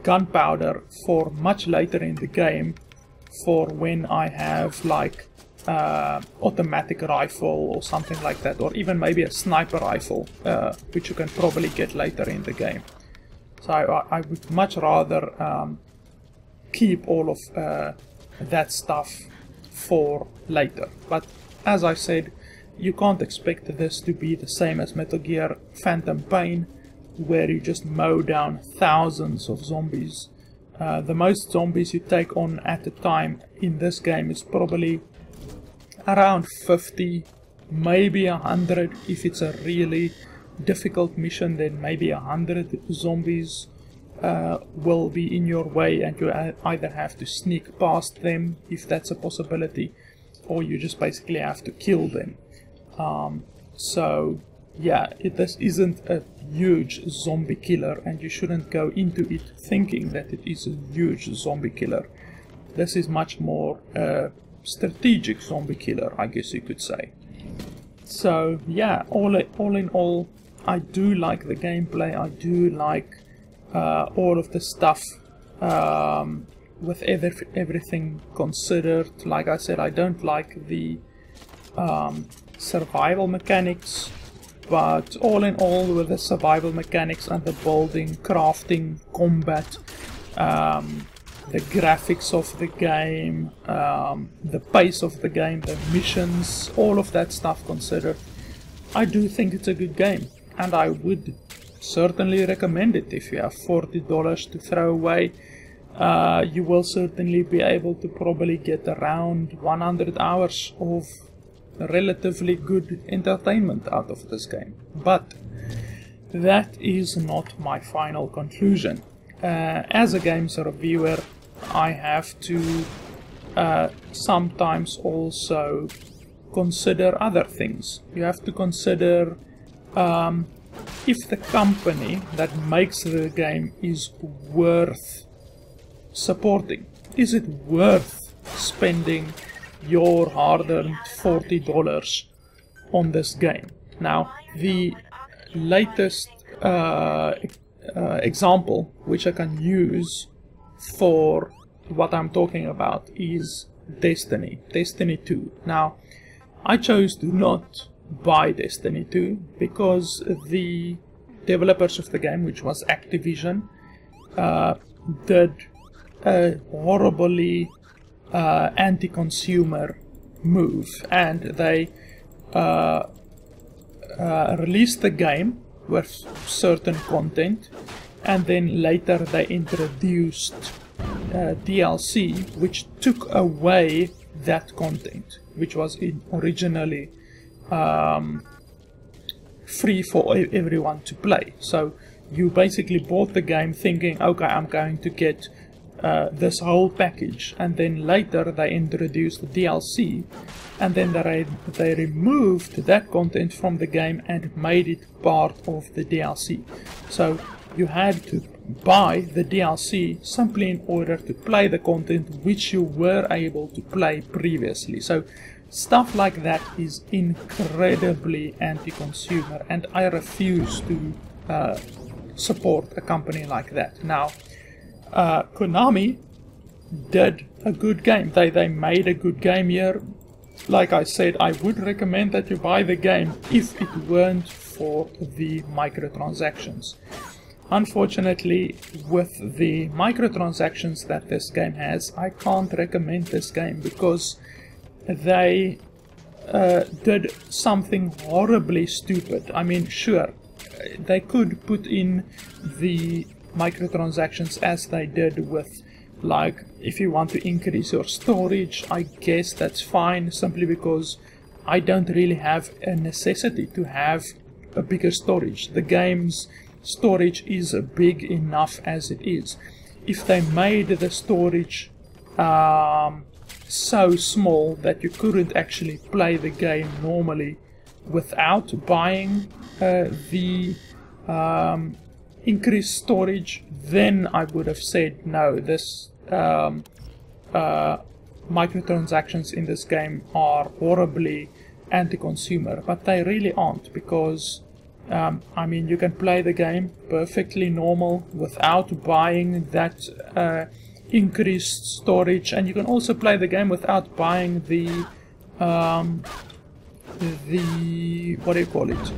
gunpowder for much later in the game, for when I have like automatic rifle or something like that, or even maybe a sniper rifle, which you can probably get later in the game. So I would much rather keep all of that stuff for later. But as I said, you can't expect this to be the same as Metal Gear Phantom Pain, where you just mow down thousands of zombies. The most zombies you take on at a time in this game is probably around 50, maybe 100. If it's a really difficult mission, then maybe 100 zombies will be in your way, and you either have to sneak past them if that's a possibility, or you just basically have to kill them. So yeah, this isn't a huge zombie killer, and you shouldn't go into it thinking that it is a huge zombie killer. This is much more strategic zombie killer, I guess you could say. So yeah, all in all, I do like the gameplay. I do like all of the stuff with everything considered. Like I said, I don't like the survival mechanics, but all in all, with the survival mechanics and the building, crafting, combat, the graphics of the game, the pace of the game, the missions, all of that stuff considered, I do think it's a good game, and I would certainly recommend it. If you have $40 to throw away, you will certainly be able to probably get around 100 hours of relatively good entertainment out of this game. But that is not my final conclusion. As a games reviewer, I have to sometimes also consider other things. You have to consider if the company that makes the game is worth supporting. Is it worth spending your hard-earned $40 on this game? Now, the latest example which I can use for what I'm talking about is Destiny 2. Now, I chose to not buy Destiny 2 because the developers of the game, which was Activision, did a horribly anti-consumer move, and they released the game with certain content, and then later they introduced DLC which took away that content, which was originally free for everyone to play. So you basically bought the game thinking, okay, I'm going to get this whole package, and then later they introduced the DLC, and then they removed that content from the game and made it part of the DLC. So you had to buy the DLC simply in order to play the content which you were able to play previously. So stuff like that is incredibly anti-consumer, and I refuse to support a company like that. Now, Konami did a good game. They made a good game here. Like I said, I would recommend that you buy the game if it weren't for the microtransactions. Unfortunately, with the microtransactions that this game has, I can't recommend this game because they did something horribly stupid. I mean, sure, they could put in the microtransactions as they did with, like, if you want to increase your storage, I guess that's fine, simply because I don't really have a necessity to have a bigger storage. The game's storage is big enough as it is. If they made the storage so small that you couldn't actually play the game normally without buying the increased storage, then I would have said no, this microtransactions in this game are horribly anti-consumer, but they really aren't, because I mean, you can play the game perfectly normal without buying that increased storage, and you can also play the game without buying the what do you call it?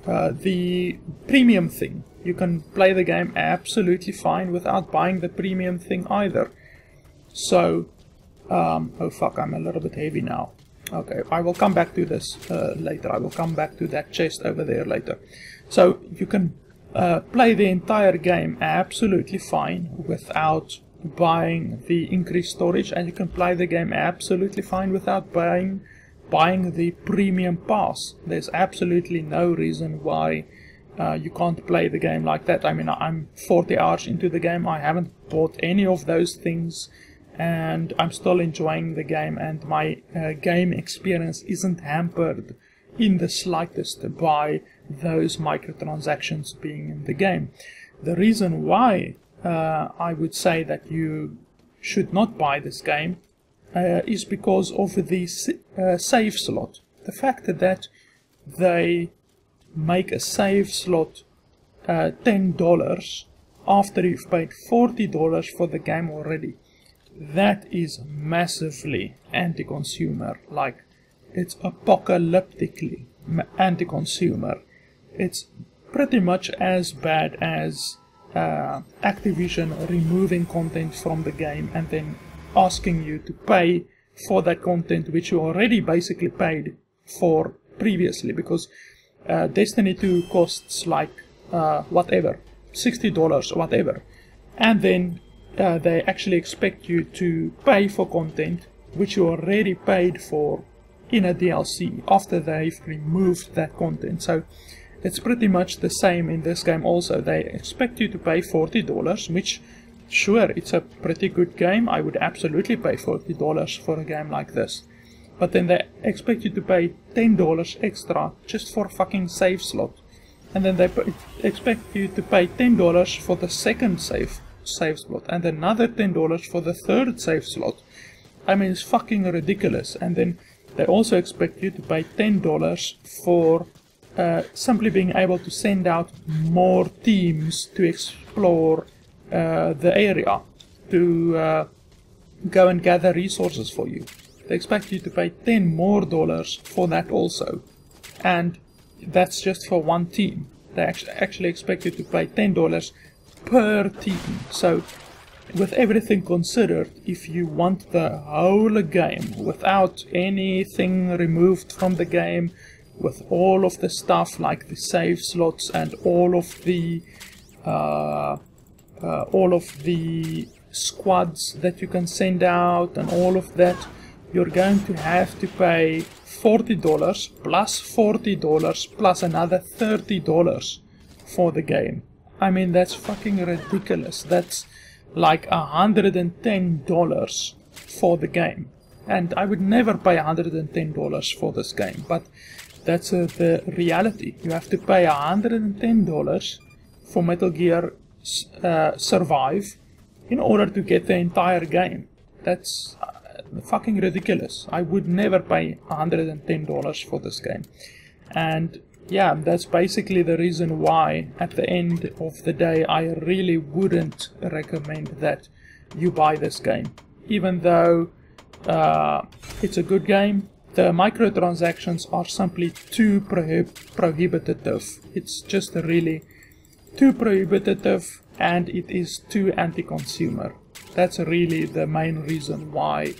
The premium thing. You can play the game absolutely fine without buying the premium thing either. So, oh fuck, I'm a little bit heavy now. Okay, I will come back to this later. I will come back to that chest over there later. So, you can play the entire game absolutely fine without buying the increased storage, and you can play the game absolutely fine without buying the premium pass. There's absolutely no reason why you can't play the game like that. I mean, I'm 40 hours into the game, I haven't bought any of those things, and I'm still enjoying the game, and my game experience isn't hampered in the slightest by those microtransactions being in the game. The reason why I would say that you should not buy this game is because of the save slot. The fact that they make a save slot $10 after you've paid $40 for the game already. that is massively anti-consumer. Like, it's apocalyptically anti-consumer. It's pretty much as bad as Activision removing content from the game and then asking you to pay for that content which you already basically paid for previously, because Destiny 2 costs like whatever, $60 or whatever, and then they actually expect you to pay for content which you already paid for in a DLC after they've removed that content. So it's pretty much the same in this game also. They expect you to pay $40, which, sure, it's a pretty good game. I would absolutely pay $40 for a game like this. But then they expect you to pay $10 extra just for a fucking save slot. And then they expect you to pay $10 for the second save slot. And another $10 for the third save slot. I mean, it's fucking ridiculous. And then they also expect you to pay $10 for simply being able to send out more teams to explore the area, to go and gather resources for you. They expect you to pay $10 more for that also, and that's just for one team. They actually expect you to pay $10 per team. So with everything considered, if you want the whole game without anything removed from the game, with all of the stuff like the save slots and all of the squads that you can send out and all of that, you're going to have to pay $40 plus $40 plus another $30 for the game. I mean, that's fucking ridiculous. That's like $110 for the game. And I would never pay $110 for this game, but that's the reality. You have to pay $110 for Metal Gear Survive in order to get the entire game. That's fucking ridiculous. I would never pay $110 for this game. And yeah, that's basically the reason why at the end of the day I really wouldn't recommend that you buy this game. Even though it's a good game, the microtransactions are simply too prohibitive. It's just really too prohibitive, and it is too anti-consumer. That's really the main reason why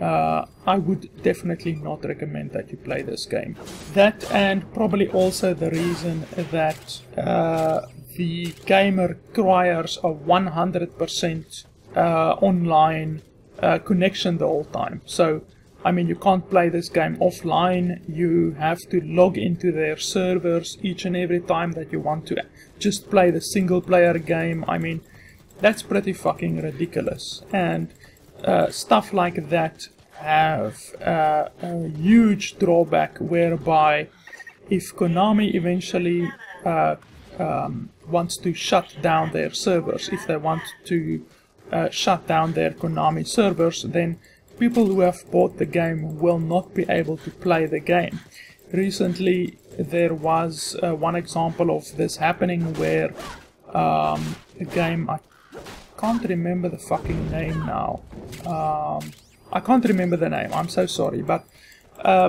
I would definitely not recommend that you play this game. That, and probably also the reason that the game requires a 100% online connection the whole time. So, I mean, you can't play this game offline. You have to log into their servers each and every time that you want to just play the single player game. I mean, that's pretty fucking ridiculous. And stuff like that have a huge drawback, whereby if Konami eventually wants to shut down their servers, if they want to shut down their Konami servers, then people who have bought the game will not be able to play the game. Recently there was one example of this happening, where a game, I can't remember the fucking name now, I can't remember the name, I'm so sorry, but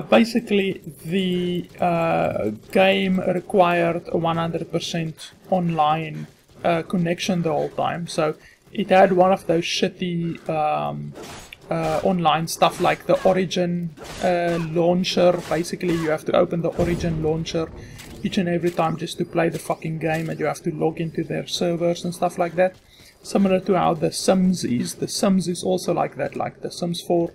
basically the game required a 100% online connection the whole time. So it had one of those shitty online stuff like the Origin launcher. Basically you have to open the Origin launcher each and every time just to play the fucking game, and you have to log into their servers and stuff like that. Similar to how the Sims is. The Sims is also like that, like the Sims 4.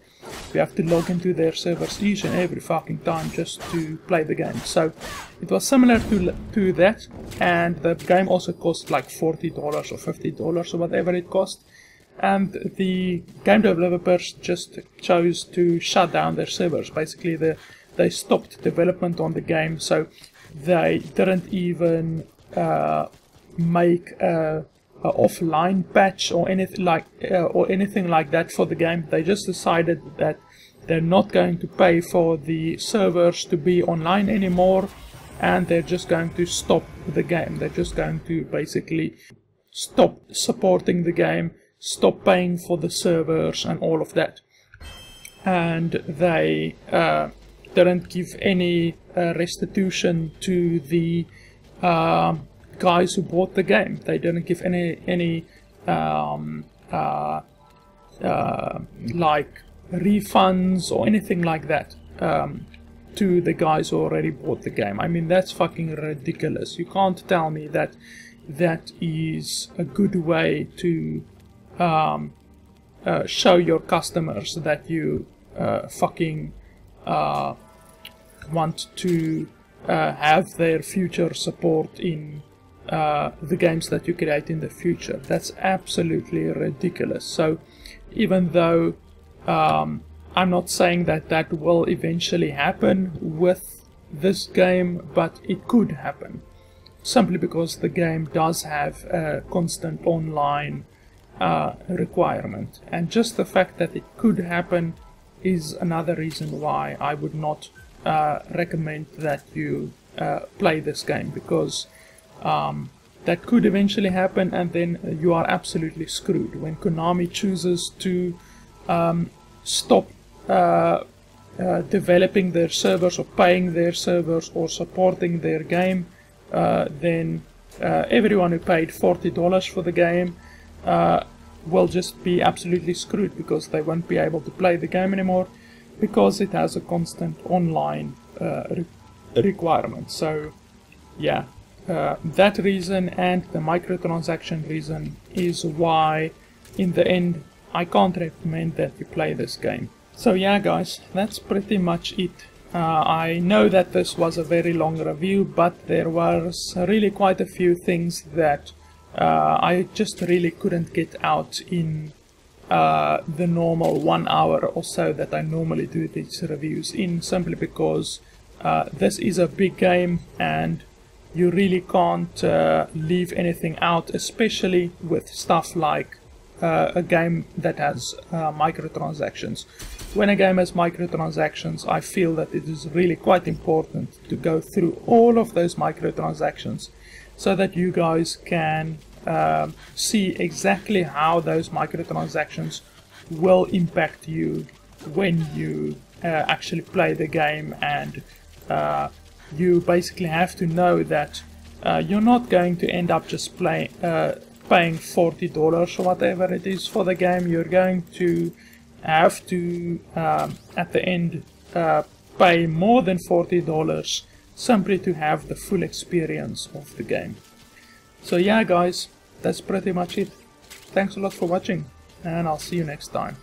You have to log into their servers each and every fucking time just to play the game. So it was similar to that, and the game also cost like $40 or $50 or whatever it cost. And the game developers just chose to shut down their servers. Basically they stopped development on the game, so they didn't even make a offline patch or anything like that for the game. They just decided that they're not going to pay for the servers to be online anymore, and they're just going to stop the game. They're just going to basically stop supporting the game, stop paying for the servers and all of that. And they didn't give any restitution to the guys who bought the game. They didn't give any like refunds or anything like that to the guys who already bought the game. I mean, that's fucking ridiculous. You can't tell me that that is a good way to show your customers that you fucking want to have their future support in the games that you create in the future. That's absolutely ridiculous. So even though I'm not saying that that will eventually happen with this game, but it could happen, simply because the game does have a constant online requirement. And just the fact that it could happen is another reason why I would not recommend that you play this game, because that could eventually happen, and then you are absolutely screwed. When Konami chooses to stop developing their servers or paying their servers or supporting their game, then everyone who paid $40 for the game will just be absolutely screwed, because they won't be able to play the game anymore, because it has a constant online requirement. So yeah, that reason and the microtransaction reason is why in the end I can't recommend that you play this game. So yeah guys, that's pretty much it. I know that this was a very long review, but there was really quite a few things that I just really couldn't get out in the normal 1 hour or so that I normally do these reviews in, simply because this is a big game and you really can't leave anything out, especially with stuff like a game that has microtransactions. When a game has microtransactions, I feel that it is really quite important to go through all of those microtransactions so that you guys can see exactly how those microtransactions will impact you when you actually play the game. And you basically have to know that you're not going to end up just paying $40 or whatever it is for the game. You're going to have to at the end pay more than $40 simply to have the full experience of the game. So yeah guys, that's pretty much it. Thanks a lot for watching, and I'll see you next time.